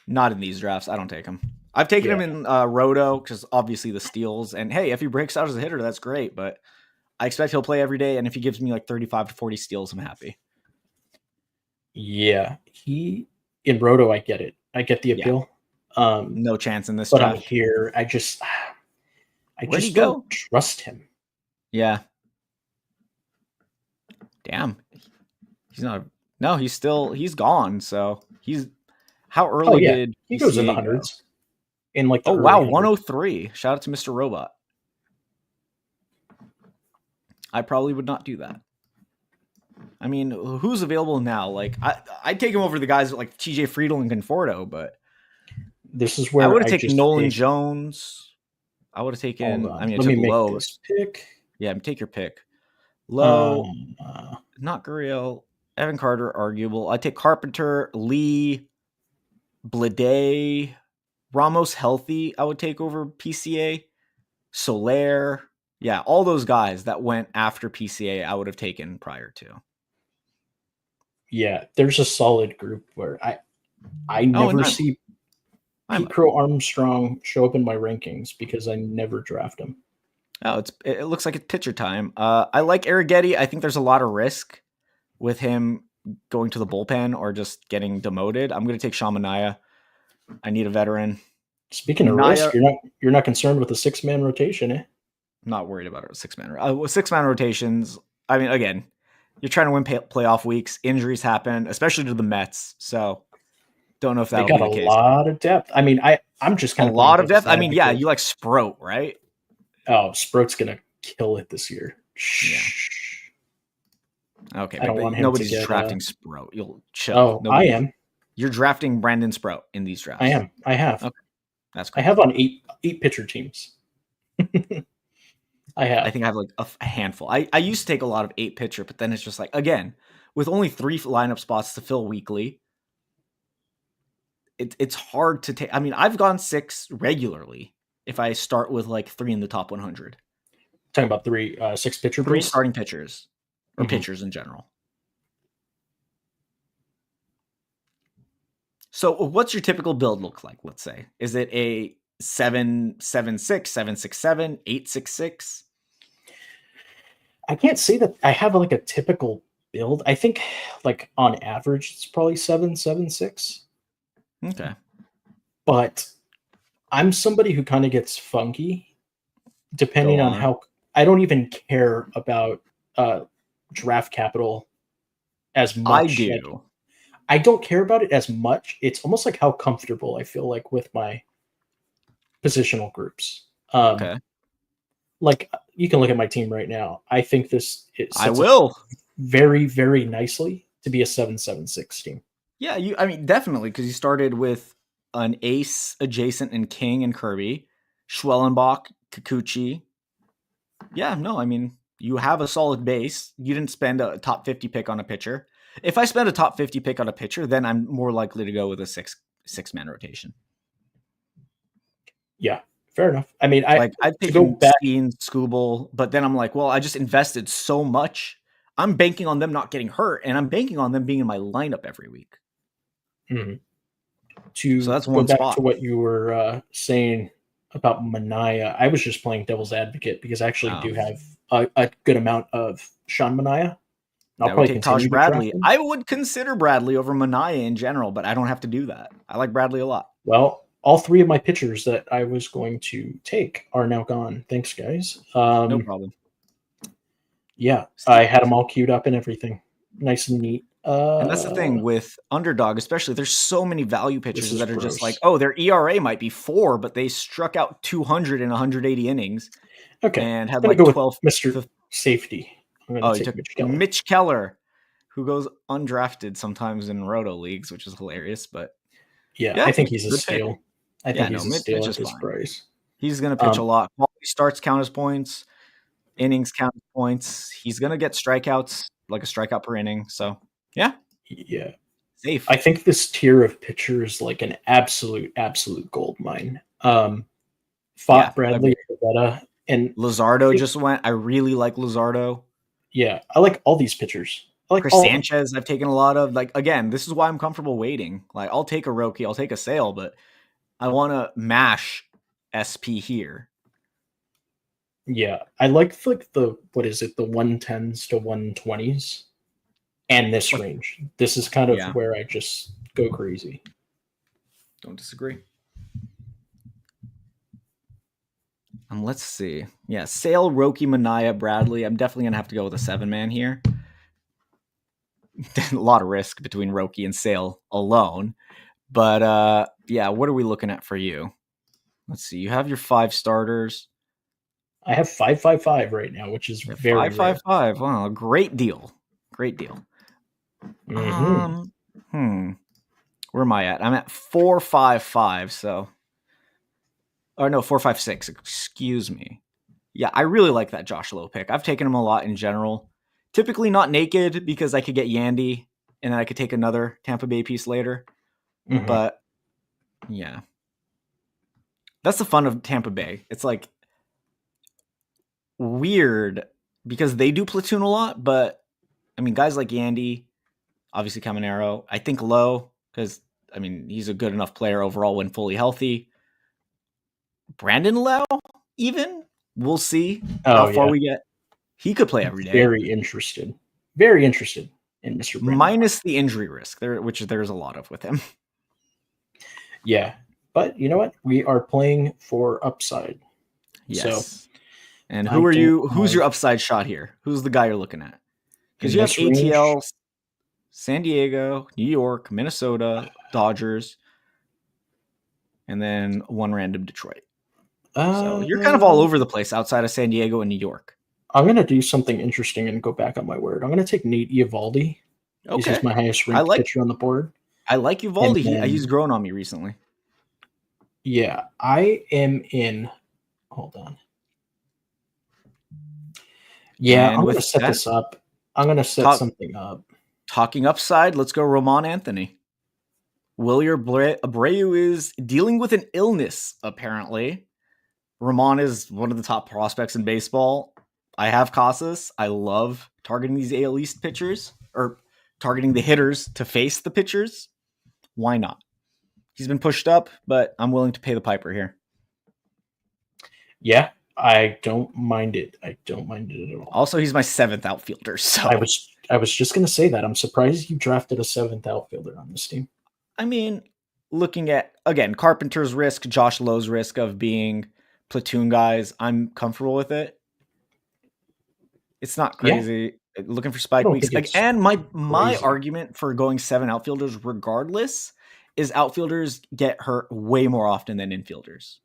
Not in these drafts. I don't take him. I've taken him in Roto because obviously the steals. And hey, if he breaks out as a hitter, that's great. But I expect he'll play every day. And if he gives me like 35 to 40 steals, I'm happy. Yeah, in Roto, I get it. I get the appeal. No chance in this draft. But here, I just don't trust him. Yeah. Damn. He's not. No, he's gone. So how early did he goes in the hundreds? In like the 103. Shout out to Mr. Robot. I probably would not do that. I mean, who's available now? Like I'd take him over the guys like TJ Friedl and Conforto, but this is where I would have taken Nolan Jones. I would have taken. I mean, I took Lowe. This pick. Yeah, take your pick. Lowe, not Gurriel, Evan Carter, arguable. I'd take Carpenter, Lee, Blade, Ramos healthy. I would take over PCA, Soler. Yeah, all those guys that went after PCA, I would have taken prior to. Yeah, there's a solid group where I never see Pete Crow Armstrong show up in my rankings because I never draft him. Oh, it looks like it's pitcher time. I like Arrighetti. I think there's a lot of risk with him going to the bullpen or just getting demoted. I'm going to take Shamanaya. I need a veteran. Speaking of risk, you're not concerned with the 6-man rotation, eh? I'm not worried about it. 6-man. 6-man rotations. I mean, again, you're trying to win playoff weeks. Injuries happen, especially to the Mets. So, don't know if that'll be the case. They got a lot of depth. I mean, I'm just kind of a lot of depth. I mean, yeah, you like Sproat, right? Oh, Sproat's gonna kill it this year. Yeah. Okay, but nobody's drafting Sproat. You'll chill. Oh, I am. You're drafting Brandon Sproat in these drafts. I am. I have. Okay, that's cool. I have on eight pitcher teams. I think I have like a handful. I used to take a lot of 8 pitcher, but then it's just like, again, with only 3 lineup spots to fill weekly, it's hard to take. I mean, I've gone 6 regularly if I start with like 3 in the top 100. Talking about 6 pitcher 3 starting pitchers or pitchers in general. So what's your typical build look like, let's say? Is it a 7-7-6, 7-6-7, 8-6-6? I can't say that I have like a typical build. I think like on average it's probably 7-7-6. Okay. But I'm somebody who kind of gets funky depending on how I don't even care about draft capital as I much. Like, do. I don't care about it as much. It's almost like how comfortable I feel like with my positional groups. Okay. Like you can look at my team right now. I think it I sets up will. very, very nicely to be a 7-7-6 team. Yeah, I mean, definitely, because you started with an ace adjacent and king and Kirby, Schwellenbach, Kikuchi. Yeah, no, I mean, you have a solid base. You didn't spend a top 50 pick on a pitcher. If I spend a top 50 pick on a pitcher, then I'm more likely to go with a six-man rotation. Yeah, fair enough. I mean, I Like, I've to go taken back. Steen, Scooble, but then I'm like, well, I just invested so much. I'm banking on them not getting hurt, and I'm banking on them being in my lineup every week. Mhm. So To that's go one back to spot. what you were saying about Manaya, I was just playing devil's advocate because I actually do have a good amount of Sean Manaya. I'll That would probably take Taj continue to draft Bradley. him. I would consider Bradley over Manaya in general, but I don't have to do that. I like Bradley a lot. Well, all three of my pitchers that I was going to take are now gone. Thanks, guys. No problem. Yeah, I See, had them all queued up and everything, nice and neat. and that's the thing with Underdog, especially. There's so many value This pitchers is that are just like, gross. oh, their ERA might be 4, but they struck out 200 in 180 innings Okay, and I'm had gonna like go with 12. Mr. Safety. I'm gonna Oh, you take took Mitch Keller. Mitch Keller, who goes undrafted sometimes in roto leagues, which is hilarious. But Yeah, I yeah, think he's a good pick. steal. I Yeah, think no, he's a Mitch steal is at this fine. price. He's going to pitch a Um, lot. Quality starts count as points, innings count as points. He's going to get strikeouts, like a strikeout per inning. So yeah, yeah, safe. I think this tier of pitcher is like an absolute gold mine. Yeah, Fought Bradley agree. Pivetta, and Luzardo it, just went. I really like Luzardo. yeah, I like all these pitchers. I like Chris all of them. Sanchez, I've taken a lot of. Like, again, this is why I'm comfortable waiting. Like, I'll take a Roki, I'll take a Sale, but I want to mash SP here. Yeah, I like the what is it, the 110s to 120s, and this Like, range. This is kind of yeah, where I just go crazy. don't disagree. Let's see. Yeah, Sale, Roki, Manaya, Bradley. I'm definitely gonna have to go with a 7-man here. A lot of risk between Roki and Sale alone. But yeah, what are we looking at for you? Let's see. You have your 5 starters. I have 555 right now, which is Yeah, very five five rare. five. Wow, great deal. Great deal. Mm-hmm. Um, hmm. Where am I at? I'm at 455. So, or no, 456. Excuse me. Yeah, I really like that Josh Lowe pick. I've taken him a lot in general. Typically not naked because I could get Yandy and then I could take another Tampa Bay piece later. Mm-hmm. But yeah, that's the fun of Tampa Bay. It's like weird because they do platoon a lot, but I mean, guys like Yandy, obviously Caminero, I think Lowe, because I mean, he's a good enough player overall when fully healthy. Brandon Lowe, even we'll see how Oh far yeah, we get. He could play every day, very interested in Mr. Brandon. minus the injury risk, which there's a lot of with him. Yeah, but you know what? We are playing for upside, so Yes. And I don't who's have your upside shot here? Who's the guy you're looking at? Because in you have this range. ATL, San Diego, New York, Minnesota, Dodgers, and then one random Detroit. So Uh, you're kind of all over the place outside of San Diego and New York. I'm gonna do something interesting and go back on my word. I'm gonna take Nate Eovaldi because he's Okay. my highest I ranked like pitcher on the board, I like and Uvalde. He's then grown on me recently. yeah, I am in. Hold on. Yeah, And I'm gonna with set that, this up. I'm gonna set talk, something up. talking upside, let's go Roman Anthony. Willier Abreu is dealing with an illness, apparently. Ramon is one of the top prospects in baseball. I have Casas. I love targeting these AL East pitchers or targeting the hitters to face the pitchers. Why not? He's been pushed up, but I'm willing to pay the piper here. Yeah, I don't mind it. I don't mind it at all. Also, he's my 7th outfielder, I so was I was just gonna say that. I'm surprised you drafted a seventh outfielder on this team. I mean, looking at again Carpenter's risk, Josh Lowe's risk of being platoon guys, I'm comfortable with it. It's not Yeah, crazy. looking for I spike don't weeks. think it's And my crazy. argument for going 7 outfielders regardless is outfielders get hurt way more often than infielders.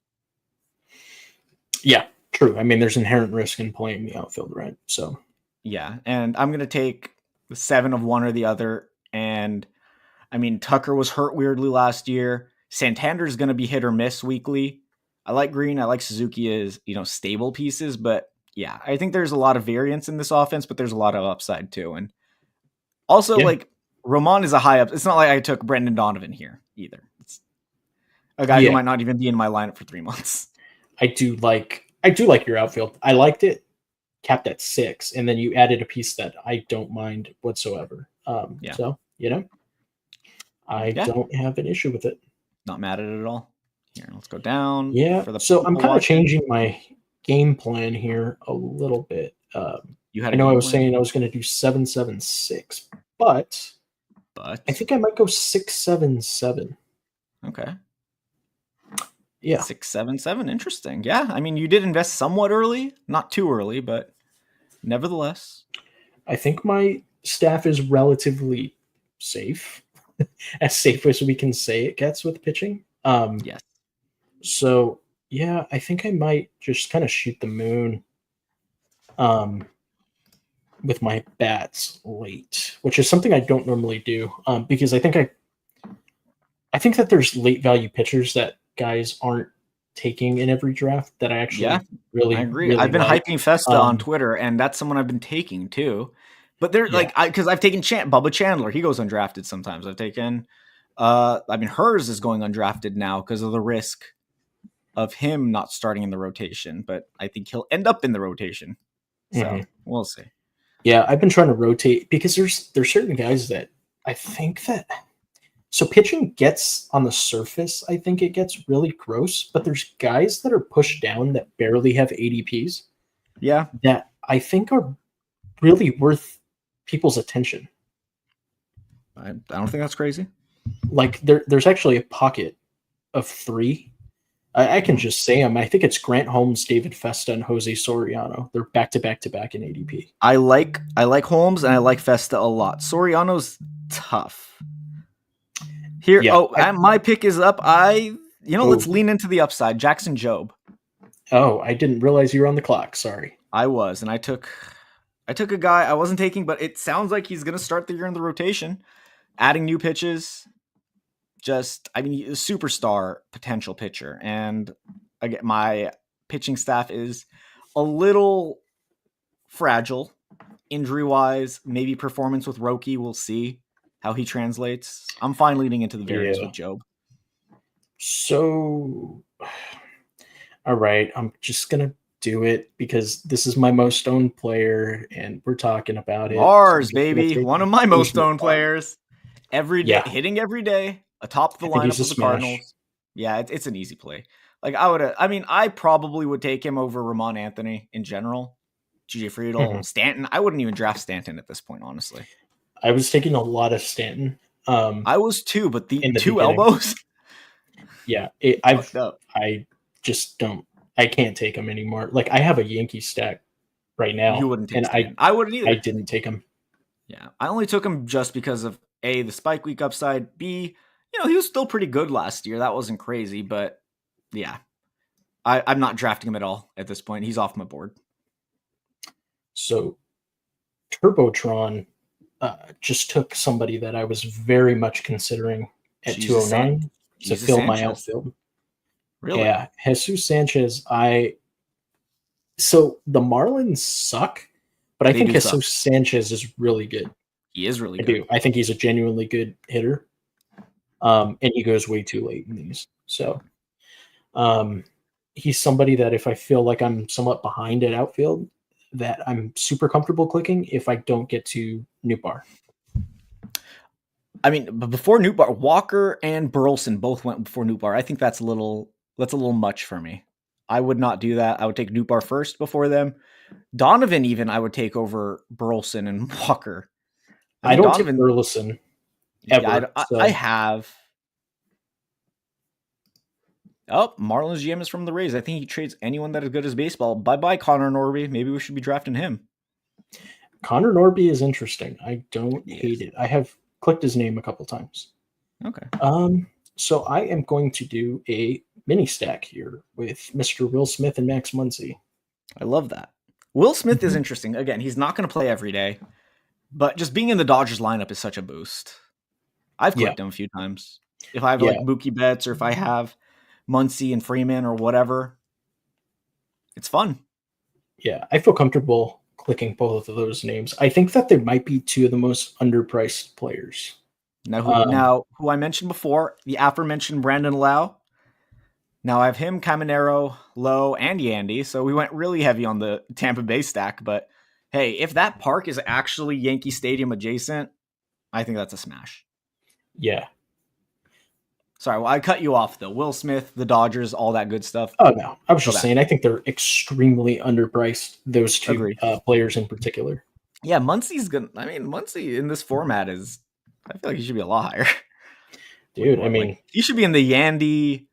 Yeah, true. I mean, there's inherent risk in playing the outfield, right? So Yeah, and I'm gonna take 7 of one or the other. And I mean, Tucker was hurt weirdly last year. Santander's gonna be hit or miss weekly. I like Green. I like Suzuki as stable pieces, but yeah, I think there's a lot of variance in this offense, but there's a lot of upside too. And also, yeah, like, Roman is a high up. It's not like I took Brendan Donovan here either. It's a guy who yeah. might not even be in my lineup for 3 months. I do like your outfield. I liked it capped at 6, and then you added a piece that I don't mind whatsoever. Yeah. So I Yeah. don't have an issue with it. Not mad at it at all. Here, let's go down Yeah. for the So I'm people kind of watching. changing my game plan here a little bit. You had I a know I game was plan, saying I was going to do 7-7-6, but I but think I might go 6-7-7. okay. Yeah. 6-7-7. Interesting. Yeah. I mean, you did invest somewhat early, not too early, but nevertheless. I think my staff is relatively safe, as safe as we can say it gets with pitching. Yes. So yeah, I think I might just kind of shoot the moon with my bats late, which is something I don't normally do because I think that there's late value pitchers that guys aren't taking in every draft that I Yeah, actually I really agree. really I've been like. hyping Festa on Twitter, and that's someone I've been taking too. But they're Yeah, like, because I've taken Bubba Chandler. He goes undrafted sometimes. I've taken, I mean, hers is going undrafted now because of the risk of him not starting in the rotation. But I think he'll end up in the rotation. So we'll see. yeah. I've been trying to rotate because there's certain guys that I think that so pitching gets on the surface. I think it gets really gross, but there's guys that are pushed down that barely have ADPs Yeah, that I think are really worth people's attention. I don't think that's crazy. Like there's actually a pocket of 3. I can just say them. I think it's Grant Holmes, David Festa, and Jose Soriano. They're back to back to back in ADP. I like Holmes and I like Festa a lot. Soriano's tough. Here, Yeah. my pick is up. Let's lean into the upside. Jackson Jobe. Oh, I didn't realize you were on the clock. Sorry. I was, and I took a guy I wasn't taking, but it sounds like he's going to start the year in the rotation, adding new pitches. I mean, a superstar potential pitcher, and again, my pitching staff is a little fragile, injury wise. Maybe performance with Roki. We'll see how he translates. I'm fine leading into the variance with Jobe. So, all right, I'm just gonna do it because this is my most owned player, and we're talking about it. Mars, So baby, one of my most owned players. Every day, yeah, hitting every day, atop the lineup of the Cardinals. Yeah, it's an easy play. Like I probably would take him over Ramon Anthony in general. GJ Friedel, Stanton. I wouldn't even draft Stanton at this point, honestly. I was taking a lot of Stanton. I was too, but the 2 beginning. elbows. Yeah, I just don't. I can't take him anymore. Like I have a Yankee stack right now. You wouldn't take and Stanton. I wouldn't either. I didn't take him. Yeah, I only took him just because of A, the spike week upside. B, he was still pretty good last year. That wasn't crazy, but yeah, I'm not drafting him at all at this point. He's off my board. So, Turbotron just took somebody that I was very much considering at 209 to fill my outfield. Really? Yeah, Jesus Sanchez. So the Marlins suck, but I think Jesus Sanchez is really good. He is really good. I think he's a genuinely good hitter. And he goes way too late in these. So he's somebody that if I feel like I'm somewhat behind at outfield, that I'm super comfortable clicking if I don't get to Nootbaar. I mean, but before Nootbaar, Walker and Burleson both went before Nootbaar. I think that's a little much for me. I would not do that. I would take Nootbaar first before them. Donovan, even I would take over Burleson and Walker. I don't take Burleson ever. Yeah, I have. Oh, Marlins GM is from the Rays. I think he trades anyone that is good as baseball. Bye-bye, Connor Norby. Maybe we should be drafting him. Connor Norby is interesting. I don't hate Yes. it. I have clicked his name a couple times. Okay. So I am going to do a mini stack here with Mr. Will Smith and Max Muncy. I love that. Will Smith is Mhm. interesting. Again, he's not going to play every day, but just being in the Dodgers lineup is such a boost. I've Yeah, clicked him a few times. If I have yeah, like Mookie Betts or if I have Muncy and Freeman or whatever, it's fun. yeah. I feel comfortable clicking both of those names. I think that they might be two of the most underpriced players. Um, Now who I mentioned before, the aforementioned Brandon Lau. Now I have him, Caminero, Lowe, and Yandy. So we went really heavy on the Tampa Bay stack. But hey, if that park is actually Yankee Stadium adjacent, I think that's a smash. yeah. Sorry, well, I cut you off though. Will Smith, the Dodgers, all that good stuff. Oh no, I was Go just back. saying. I think they're extremely underpriced. Those two Agree. players in particular. Yeah, Muncy's gonna. I mean, Muncy in this format is. I feel like he should be a lot higher. Way Dude, I more. Like mean, he should be in the Yandy,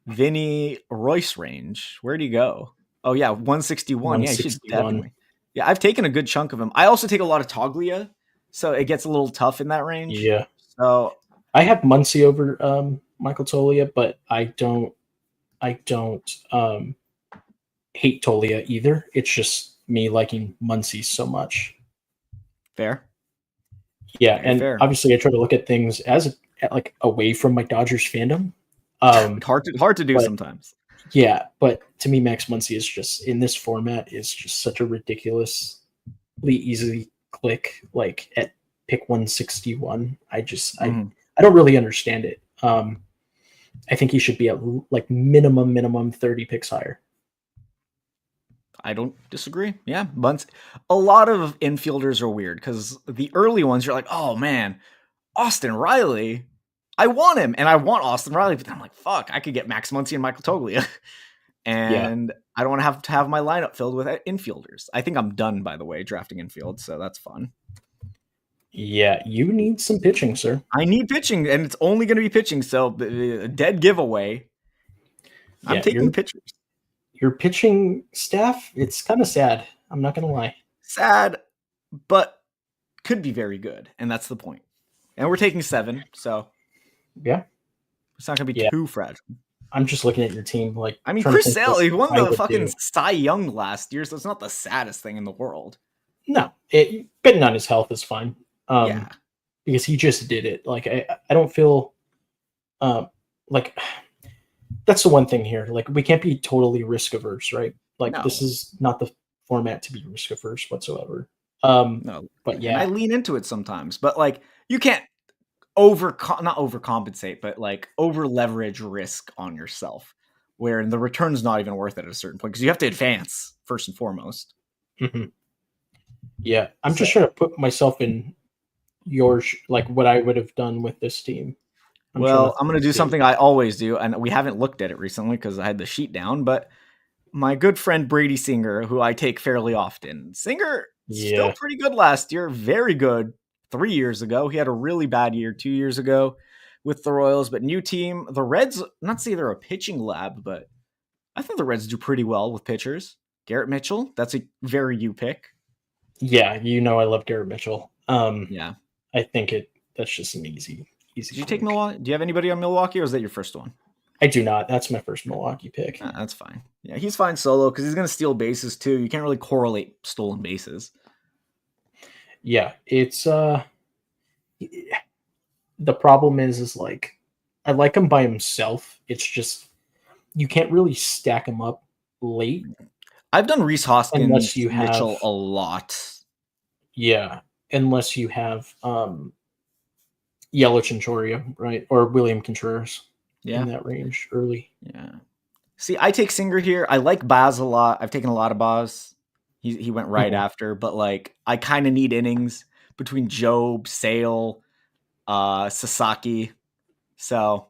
Vinny, Royce range. Where'd he go? Oh yeah, 161. Yeah, he should 161. definitely. Yeah, I've taken a good chunk of him. I also take a lot of Toglia, so it gets a little tough in that range. Yeah, So I have Muncy over Michael Tolia, but I don't hate Tolia either. It's just me liking Muncy so much. fair, Yeah, very and fair. obviously I try to look at things as like away from my Dodgers fandom. Hard to do But sometimes. yeah, but to me, Max Muncy is just in this format is just such a ridiculously easy click. Like at pick 161, Mhm. I don't really understand it. I think he should be at like minimum 30 picks higher. I don't disagree. Yeah, Bunce. A lot of infielders are weird because the early ones you're like, oh man, Austin Riley. I want him, and I want Austin Riley, but then I'm like, fuck, I could get Max Muncy and Michael Toglia, Yeah, and I don't want to have my lineup filled with infielders. I think I'm done, by the way, drafting infield, so that's fun. yeah, you need some pitching, sir. I need pitching, and it's only going to be pitching, so dead giveaway. I'm Yeah, taking pitchers. your pitching staff, it's kind of sad. I'm not gonna lie. Sad, but could be very good, and that's the point. And we're taking 7, so Yeah, it's not going to be yeah. too fragile. I'm just looking at your team, like I mean, trying to Chris think Sale, what he won I the would fucking do. Cy Young last year, so it's not the saddest thing in the world. No, betting on his health is fine. Yeah. Because he just did it. Like I don't feel, like that's the one thing here. Like we can't be totally risk averse, right? Like this No, is not the format to be risk averse whatsoever. no. But And I yeah, lean into it sometimes, but like you can't not overcompensate, but like over leverage risk on yourself where the return's not even worth it at a certain point because you have to advance first and foremost. mhm. Yeah. I'm So, just trying to put myself in your like what I would have done with this team. I'm trying to well, I'm going to do see. something I always do, and we haven't looked at it recently because I had the sheet down, but my good friend Brady Singer, who I take fairly often. Singer still Yeah, pretty good last year, very good 3 years ago. He had a really bad year 2 years ago with the Royals, but new team. The Reds, not say they're a pitching lab, but I think the Reds do pretty well with pitchers. Garrett Mitchell, that's a very you pick. yeah. I love Garrett Mitchell. Yeah. I think that's just an easy Did you take click. Milwaukee? Do you have anybody on Milwaukee, or is that your first one? I do not. That's my first Milwaukee pick. That's fine. Yeah, he's fine solo because he's going to steal bases too. You can't really correlate stolen bases. Yeah, it's the problem is like I like him by himself. It's just you can't really stack him up late I've done Reese unless Hoskins, you have Mitchell a lot. yeah, unless you have Yelich and Choria, right? Or William Contreras in Yeah. that range early. Yeah. See, I take Singer here. I like Baz a lot. I've taken a lot of Baz. He went right Mhm. after, but like I kind of need innings between Job, Sale, Sasaki. So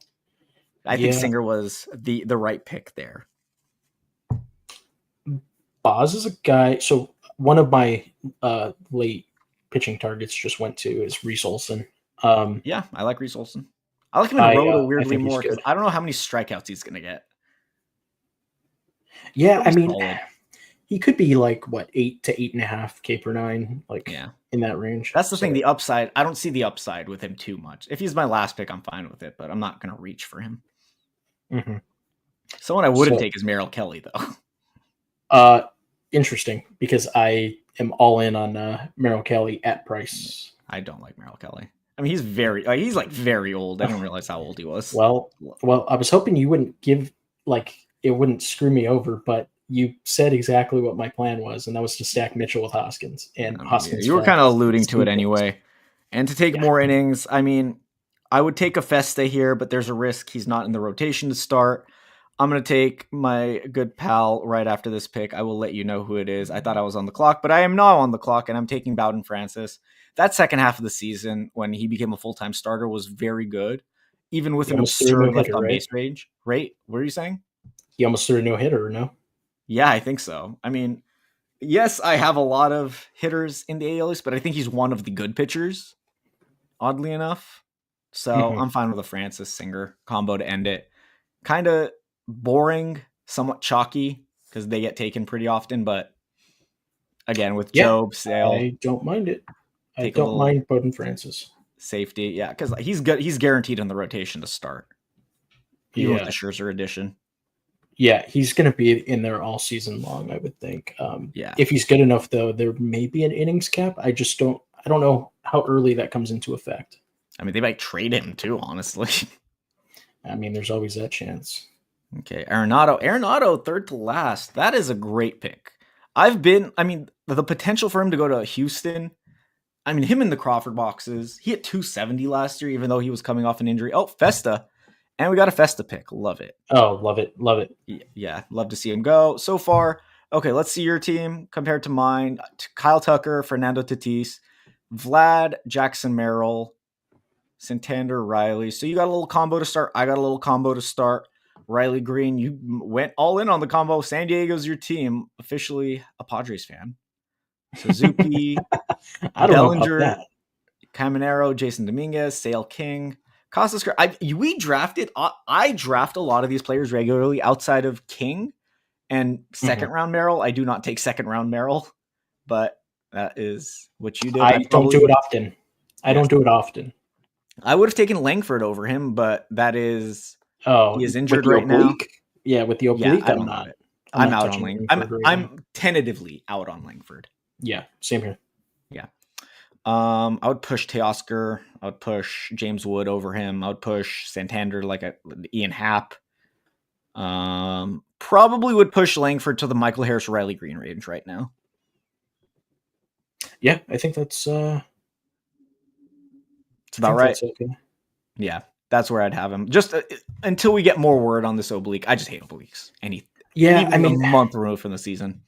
I think Yeah, Singer was the right pick there. Boz is a guy. So one of my late pitching targets just went to is Reese Olson. Yeah, I like Reese Olson. I like him in Roto I weirdly think he's more because good. I don't know how many strikeouts he's gonna get. Yeah, I Pretty mean, solid. he could be like what 8 to 8.5K per nine, like Yeah. in that range. That's the thing. So The upside, I don't see the upside with him too much. If he's my last pick, I'm fine with it, but I'm not going to reach for him. mhm. Someone I wouldn't So take is Merrill Kelly, though. uh interesting because I am all in on Merrill Kelly at price. I don't like Merrill Kelly. I mean, he's like very old. I didn't realize how old he was. Well, I was hoping you wouldn't give like it wouldn't screw me over, but you said exactly what my plan was, and that was to stack Mitchell with Hoskins, and Hoskins You were fell kind of alluding to it stupid. anyway. And to take Yeah, more innings, I mean, I would take a Festa here, but there's a risk he's not in the rotation to start. I'm going to take my good pal right after this pick. I will let you know who it is. I thought I was on the clock, but I am now on the clock, and I'm taking Bowden Francis. That second half of the season, when he became a full-time starter, was very good, even with he an almost threw a no absurd left hitter, on right? base range. Right? What are you saying? He almost threw a no hitter, no? Yeah, I think so. I mean, yes, I have a lot of hitters in the AL East, but I think he's one of the good pitchers, oddly enough. So Mm-hmm. I'm fine with a Francis Singer combo to end it. Kind of boring, somewhat chalky because they get taken pretty often. But again, with Yeah, Job, Sale, I don't mind it. I take a don't little mind Bowden Francis. safety. Yeah, because he's good. He's guaranteed in the rotation to start, even with the Yeah, Scherzer addition. yeah, he's going to be in there all season long, I would think. Yeah, If he's good enough, though, there may be an innings cap. I just don't. I don't know how early that comes into effect. I mean they might trade him too. Honestly. I mean, there's always that chance. Okay, Arenado, third to last. That is a great pick. I mean, the potential for him to go to Houston. I mean, him in the Crawford boxes. He hit 270 last year, even though he was coming off an injury. Oh, Festa. And we got a Festa pick. Love it. Oh, love it, love it. Yeah, love to see him go. So far, okay, let's see your team compared to mine. Kyle Tucker, Fernando Tatis, Vlad, Jackson Merrill, Santander, Riley. So you got a little combo to start. I got a little combo to start. Riley Green, you went all in on the combo. San Diego's your team. Officially a Padres fan. Suzuki, I don't know about Bellinger, that. Caminero, Jason Dominguez, Sale King, Costas. We drafted. I draft a lot of these players regularly outside of King and second Mhm. round Merrill. I do not take second round Merrill, but that is what you did. I I don't probably do it would. often. I Yes, don't do it often. I would have taken Langford over him, but that is Oh, he is with injured the right now. oblique? Yeah, with the Yeah, oblique, I don't love it. I'm I'm not out on touching Lang. Langford right now. I'm tentatively out on Langford. Yeah, same here. Yeah. I would push Teoscar. I would push James Wood over him. I would push Santander like a Ian Happ. Probably would push Langford to the Michael Harris Riley Green range right now. Yeah, I think that's It's about right. okay. Yeah, that's where I'd have him. Just until we get more word on this oblique. I just hate obliques. Yeah, I Even a mean, month removed from the season.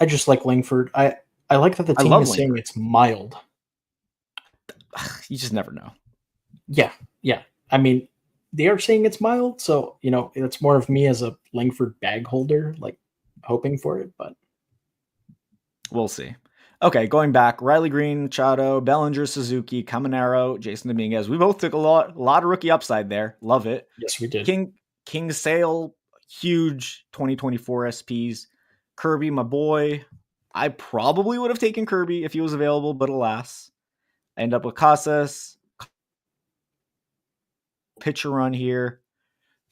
I just like Langford. I like that the I team love is saying Langford. it's mild. You just never know. Yeah, yeah. I mean, they are saying it's mild, so it's more of me as a Langford bag holder, like hoping for it. But We'll see. Okay, going back, Riley Green, Machado, Bellinger, Suzuki, Caminero, Jason Dominguez. We both took a lot of rookie upside there. Love it. yes, we did. King Sale, huge 2024 SPs. Kirby, my boy. I probably would have taken Kirby if he was available, but alas. I end up with Casas. Pitcher run here.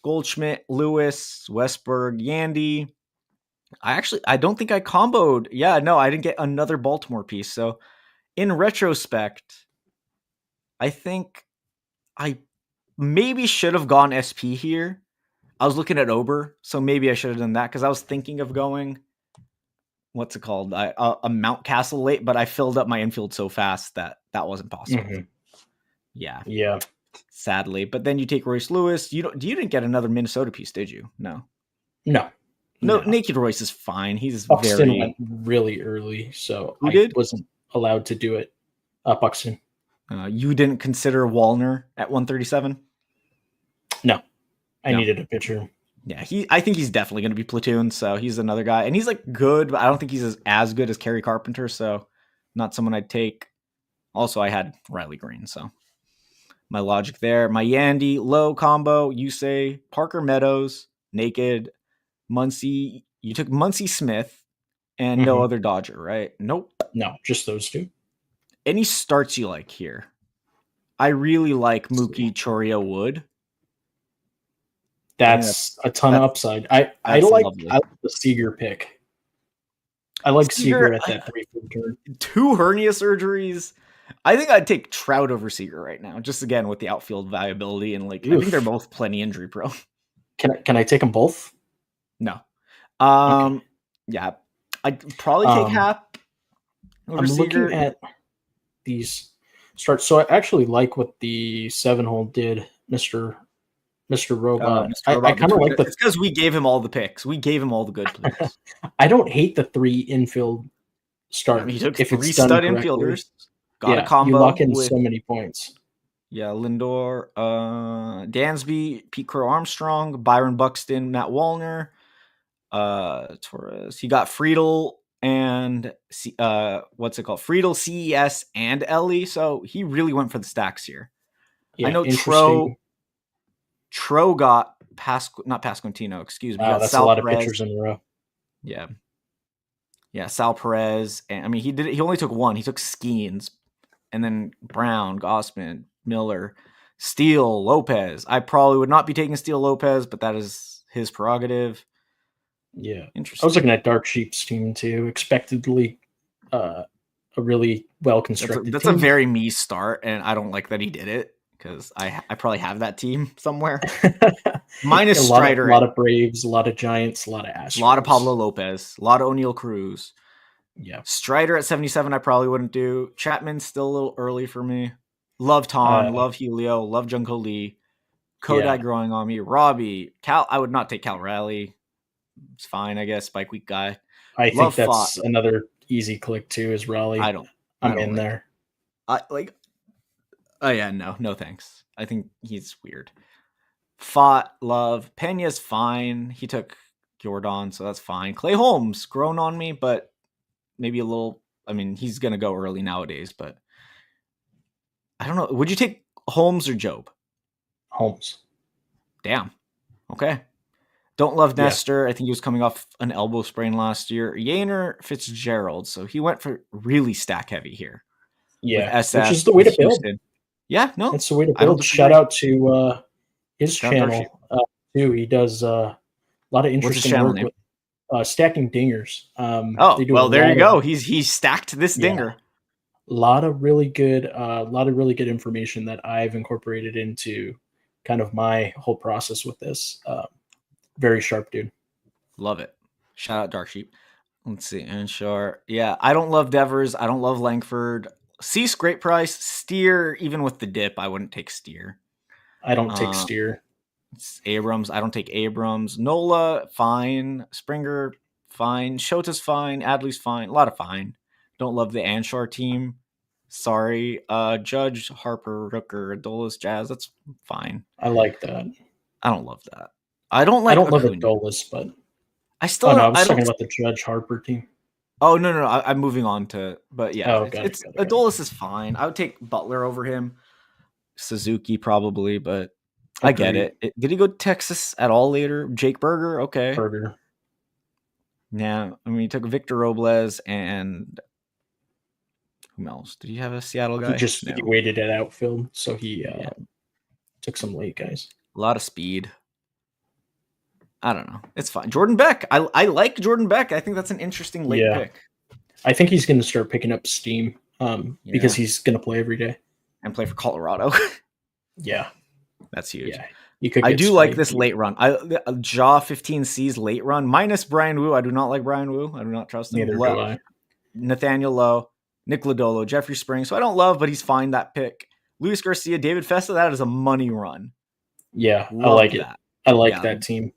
Goldschmidt, Lewis, Westberg, Yandy. I don't think I comboed. Yeah, no, I didn't get another Baltimore piece. So in retrospect, I think I maybe should have gone SP here. I was looking at Ober, so maybe I should have done that because I was thinking of going, what's it called? A Mount Castle late, but I filled up my infield so fast that wasn't possible. Mhm. Yeah, Yeah, sadly. But then you take Royce Lewis. You didn't get another Minnesota piece, did you? No. no, No, no. Naked Royce is fine. He's Buxton very. went really early, so Who I did? wasn't allowed to do it. Buxton. You didn't consider Wallner at 137? No, I No. needed a pitcher. Yeah, I think he's definitely going to be platoon, so he's another guy. And he's like good, but I don't think he's as good as Kerry Carpenter, so not someone I'd take. Also, I had Riley Green, so my logic there. My Yandy, low combo, you say Parker Meadows, naked, Muncie. You took Muncie Smith. And no Mhm. other Dodger, right? Nope. No, just those two. Any starts you like here? I really like Let's see. Mookie Choria Wood. I think That's a ton of that's upside. I that's like lovely. I like the Seager pick. I like Seager, Seager at that 3 turn. 2 hernia surgeries. I think I'd take Trout over Seager right now, just again with the outfield viability and like I think they're Oof. both plenty injury prone. Can I take them both? No. Okay. Yeah. I'd probably take Um, Hap over I'm looking Seager. at these starts. So I actually like what the 7-hole did, Mr. Robot. Mr. I Robot kind of between like the. it's because we gave him all the picks. We gave him all the good picks. I don't hate the 3 infield I mean, start he took if 3 it's done stud correctly. infielders, got a Yeah, you combo lock in with so many points. yeah, Lindor, Dansby, Pete Crow Armstrong, Byron Buxton, Matt Wallner, Torres. He got Friedel and what's it called? Friedel, CES, and Ellie. So he really went for the stacks here. I Yeah, know interesting. Tro got not Pasquantino, excuse me. He Wow, got that's a Sal lot of Perez. pitchers in a row. Yeah. Yeah, Sal Perez. And I mean he only took one. He took Skeens. And then Brown, Gossman, Miller, Steele, Lopez. I probably would not be taking Steele Lopez, but that is his prerogative. Yeah, I was Interesting. looking at Dark Sheep's team too. Expectedly, a really well constructed That's a team. very me start, and I don't like that he did it because I probably have that team somewhere. A Minus Strider, lot of Braves, a lot of Giants, a lot of a lot of Pablo Astros. Lopez, a lot of O'Neill Cruz. Yeah. Strider at 77, I probably wouldn't do. Chapman's still a little early for me. Love Ton, Uh, love Helio, love Junko Lee. yeah. Kodai growing on me. Robbie, Cal. I would not take Cal Raleigh. It's fine, I guess. Spike week guy. I Love think Fott. that's another easy click too. Is I Raleigh? don't. I I'm don't in like it. there. I like. Oh yeah, no thanks. I think he's weird. Fott, love. Pena's fine. He took Jordan, so that's fine. Clay Holmes grown on me, but maybe a little. I mean, he's gonna go early nowadays, but I don't know. Would you take Holmes or Job? Holmes. Damn. Okay. Don't love Yeah. Nestor. I think he was coming off an elbow sprain last year. Yainer Fitzgerald. So he went for really stack heavy here with Yeah. Which SF, is the way with to build. Houston. Yeah, no, That's the way to I don't build. Shout disagree. out to his Shout out Dark Sheep. channel too. He does a lot of What's his interesting channel work name? with stacking dingers. They Oh, do a well, there you lot of go. He's stacked this yeah, dinger. lot of really good information that I've incorporated into kind of my whole process with this. Very sharp dude. Love it. Shout out Dark Sheep. Let's see. And sure. Yeah, I don't love Devers. I don't love Langford. Cease, great price. Steer, even with the dip, I wouldn't take Steer. I don't take Uh, steer. Abrams, I don't take Abrams. Nola, fine. Springer, fine. Shota's fine. Adley's fine. A lot of fine. Don't love the Anshar team. Sorry. Judge, Harper, Rooker, Adolis, Jazz. That's fine. I like that. I don't love that. I don't I like don't love Acuna. Adolis, but I oh still no, I don't. was talking about the Judge Harper team. Oh no. I'm moving on to. But yeah, Oh, it's got it. Adolis is fine. I would take Butler over him. Suzuki probably, but I get Agreed. it. Did he go to Texas at all later? Jake Berger, okay. Burger. Yeah, I mean, he took Victor Robles and who else? Did he have a Seattle guy? He No. waited at outfield, so he Yeah, took some late guys. a lot of speed. I don't know. It's fine. Jordan Beck. I like Jordan Beck. I think that's an interesting late Yeah, pick. I think he's going to start picking up steam because Yeah, he's going to play every day. and play for Colorado. Yeah, That's huge. yeah. You could I get do like sprayed. this late run. Jaw 15C's late run minus Brian Wu. I do not like Brian Wu. I do not trust him. Neither do I. Nathaniel Lowe, Nick Lodolo, Jeffrey Springs. So I don't love, but he's fine that pick. Luis Garcia, David Festa. That is a money run. Yeah, I Love like it. that. I like Yeah. that team.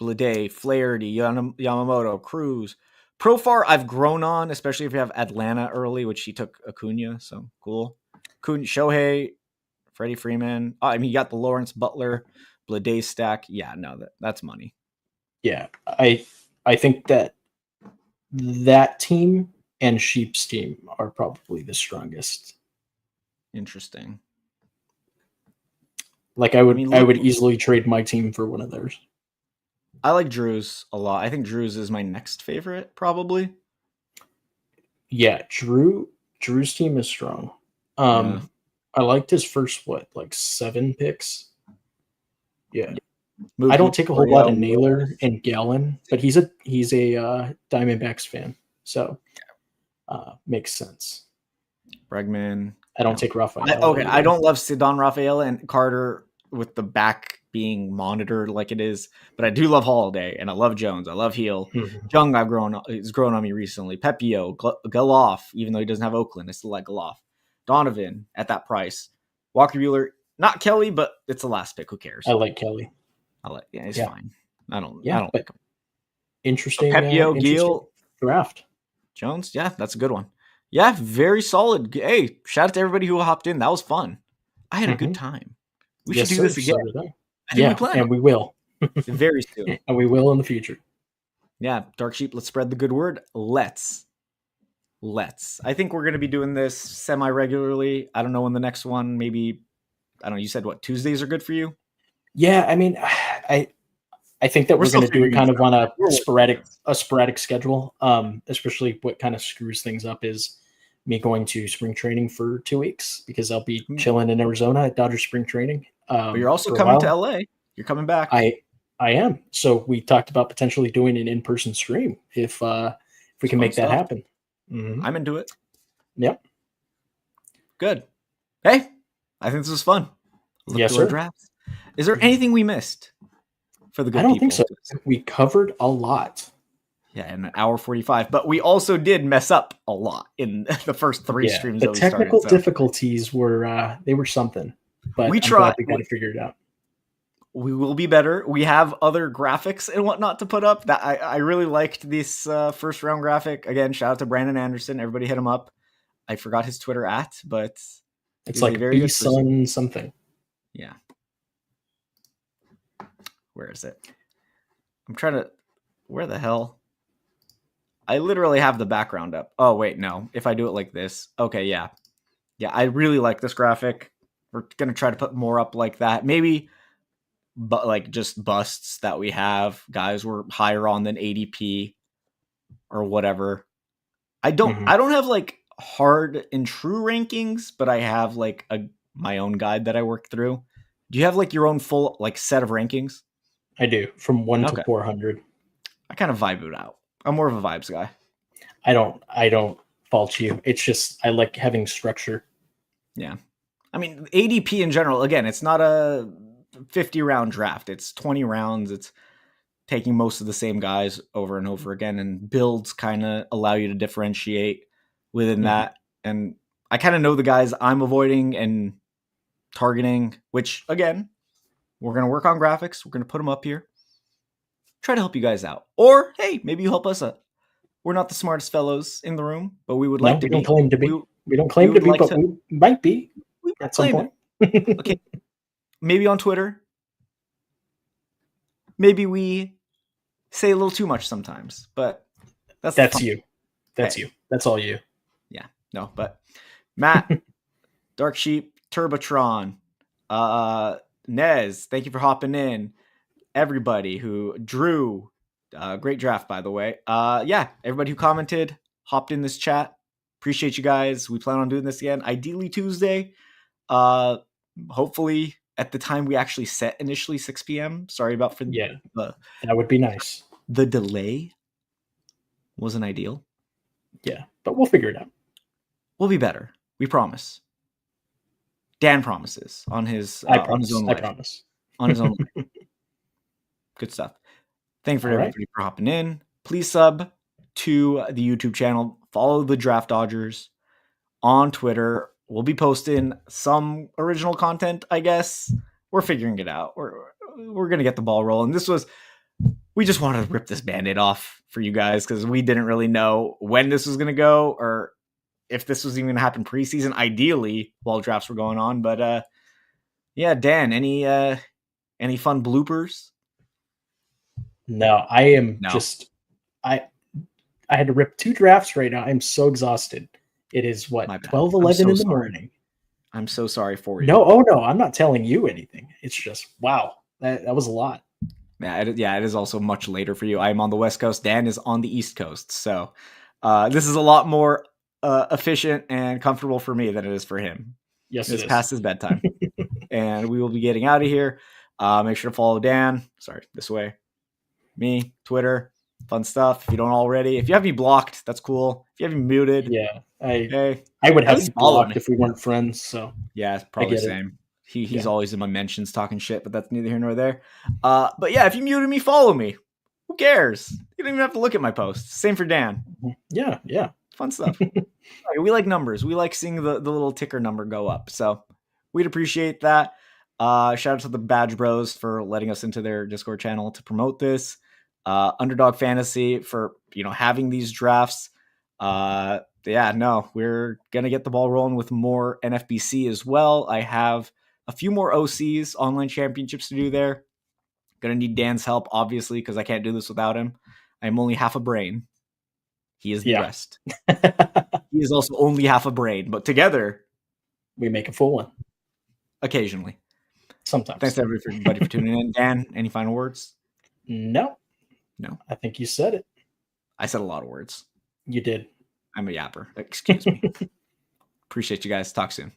Blade, Flaherty, Yamamoto, Cruz. Profar, I've grown on, especially if you have Atlanta early, which he took Acuna. So cool. Shohei, Freddie Freeman. Oh, I mean, you got the Lawrence Butler, Blade stack. Yeah, no, that's money. Yeah, I think that team and Sheep's team are probably the strongest. Interesting. Like I would easily trade my team for one of theirs. I like Drew's a lot. I think Drew's is my next favorite, probably. Yeah, Drew's team is strong. Yeah. I liked his first like 7 picks. Yeah. I don't Mookie, take a whole lot of Oriole, Naylor Royce, and Gallen, but he's a Diamondbacks fan, so makes sense. Bregman. I don't take Rafaela Okay, I either. don't love Sidon Rafaela and Carter with the back being monitored like it is, but I do love Holiday and I love Jones. I love Heel. Mhm. Jung, it's grown on me recently. Pepio, Galoff, even though he doesn't have Oakland, I still like Galoff. Donovan at that price. Walker Bueller, not Kelly, but it's the last pick. Who I cares? like Kelly. Yeah, he's Yeah, fine. I don't yeah, like but him. But interesting, Pepio, interesting Gil, draft. Jones, yeah, that's a good one. Yeah, very solid. Hey, shout out to everybody who hopped in. That was fun. I had a good Hmm. time. We should Yes, do sir. this again. So did I. I think we Yeah, plan on and we will, it very soon. and we will in the future. Yeah, Dark Sheep, let's spread the good word. Let's. I think we're going to be doing this semi regularly. I don't know when the next one, maybe, I don't know. You said what, Tuesdays are good for you? Yeah, I mean, I think that We're we're still going to do it figuring this kind of out. on a We're working on sporadic this. a sporadic schedule. Especially what kind of screws things up is me going to spring training for 2 weeks because I'll be chilling in Arizona at Dodger spring training But you're also for a coming to while. LA. You're coming back. I am. So we talked about potentially doing an in person stream if we It's can fun make that stuff. happen. Mm-hmm. I'm into it. Yep. Good. Hey, I think this was fun. Look Yes, to our sir. drafts. Is there anything we missed for the I good don't think people? so. We covered a lot. Yeah, in an hour 45. But we also did mess up a lot in the first 3 Yeah, streams the that we started. technical So difficulties were they were something, but we I'm glad try. we got it figured out. We will be better. We have other graphics and whatnot to put up. That I really liked this first round graphic. Again, shout out to Brandon Anderson. Everybody hit him up. I forgot his Twitter but It's he's a like very B good person. Sun something. Yeah. Where is it? I'm trying to. Where the hell? I literally have the background up. Oh wait, no. If I do it like this, okay, yeah, yeah. I really like this graphic. We're gonna try to put more up like that. Maybe, but like just busts that we have. Guys we're higher on than ADP or whatever. I don't. Mm-hmm. I don't have like hard and true rankings, but I have like my own guide that I work through. Do you have like your own full like set of rankings? I do from 1 to Okay, 400. I kind of vibe it out. I'm more of a vibes guy. I don't fault you. It's just I like having structure. Yeah. I mean, ADP in general, again, it's not a 50 round draft. It's 20 rounds. It's taking most of the same guys over and over again, and builds kind of allow you to differentiate within that. And I kind of know the guys I'm avoiding and targeting, which again, we're going to work on graphics. We're going to put them up here. Try to help you guys out. Or, hey, maybe you help us out. We're not the smartest fellows in the room, but we would No, like to we don't be. claim to be. We don't We claim to would be, like but to. we might be We might at some claim it. point. Okay. Maybe on Twitter. Maybe we say a little too much sometimes, but That's you. That's Hey. you. That's all you. Yeah, no, but Matt, Dark Sheep, Turbatron, Nez, thank you for hopping in. Everybody who Drew, great draft by the way. Yeah, everybody who commented, hopped in this chat. Appreciate you guys. We plan on doing this again, ideally Tuesday. Hopefully at the time we actually set initially 6 p.m. Sorry about that would be nice. The delay wasn't ideal. Yeah, but we'll figure it out. We'll be better. We promise. Dan promises on his I on his promise. own I life. promise. On his own life. Good stuff. Thank you for All right. everybody for hopping in. Please sub to the YouTube channel. Follow the Draft Dodgers on Twitter. We'll be posting some original content, I guess. We're figuring it out. We're gonna get the ball rolling. We just wanted to rip this band-aid off for you guys because we didn't really know when this was gonna go or if this was even gonna happen preseason, ideally while drafts were going on. But yeah, Dan, any fun bloopers? No, I am just I had to rip 2 drafts right now. I'm so exhausted. It is what, 12, 11 in the morning. I'm so sorry for you. No, I'm not telling you anything. It's just wow. That was a lot. Yeah, it is also much later for you. I'm on the West Coast. Dan is on the East Coast. So this is a lot more efficient and comfortable for me than it is for him. Yes, It's it is. past his bedtime. And we will be getting out of here. Make sure to follow Dan. Sorry, this way. Me, Twitter, fun stuff. If you don't already, if you have me blocked, that's cool. If you have me muted, Yeah, hey, I would at have least you follow blocked me. if we weren't friends. So Yeah, it's I probably get it. same. He's Yeah. always in my mentions talking shit, but that's neither here nor there. But yeah, if you muted me, follow me. Who cares? You don't even have to look at my posts. Same for Dan. Yeah, yeah. Fun stuff. We like numbers. We like seeing the little ticker number go up. So we'd appreciate that. Shout out to the Badge Bros for letting us into their Discord channel to promote this. Underdog Fantasy for having these drafts. Yeah, no, we're gonna get the ball rolling with more NFBC as well. I have a few more OCs, online championships to do there. Gonna need Dan's help, obviously, because I can't do this without him. I'm only half a brain. He is the Yeah. rest. He is also only half a brain, but together, We make a full one. occasionally. Sometimes. Thanks everybody for tuning in. Dan, any final words? No. No. I think you said it. I said a lot of words. You did. I'm a yapper. Excuse me. Appreciate you guys. Talk soon.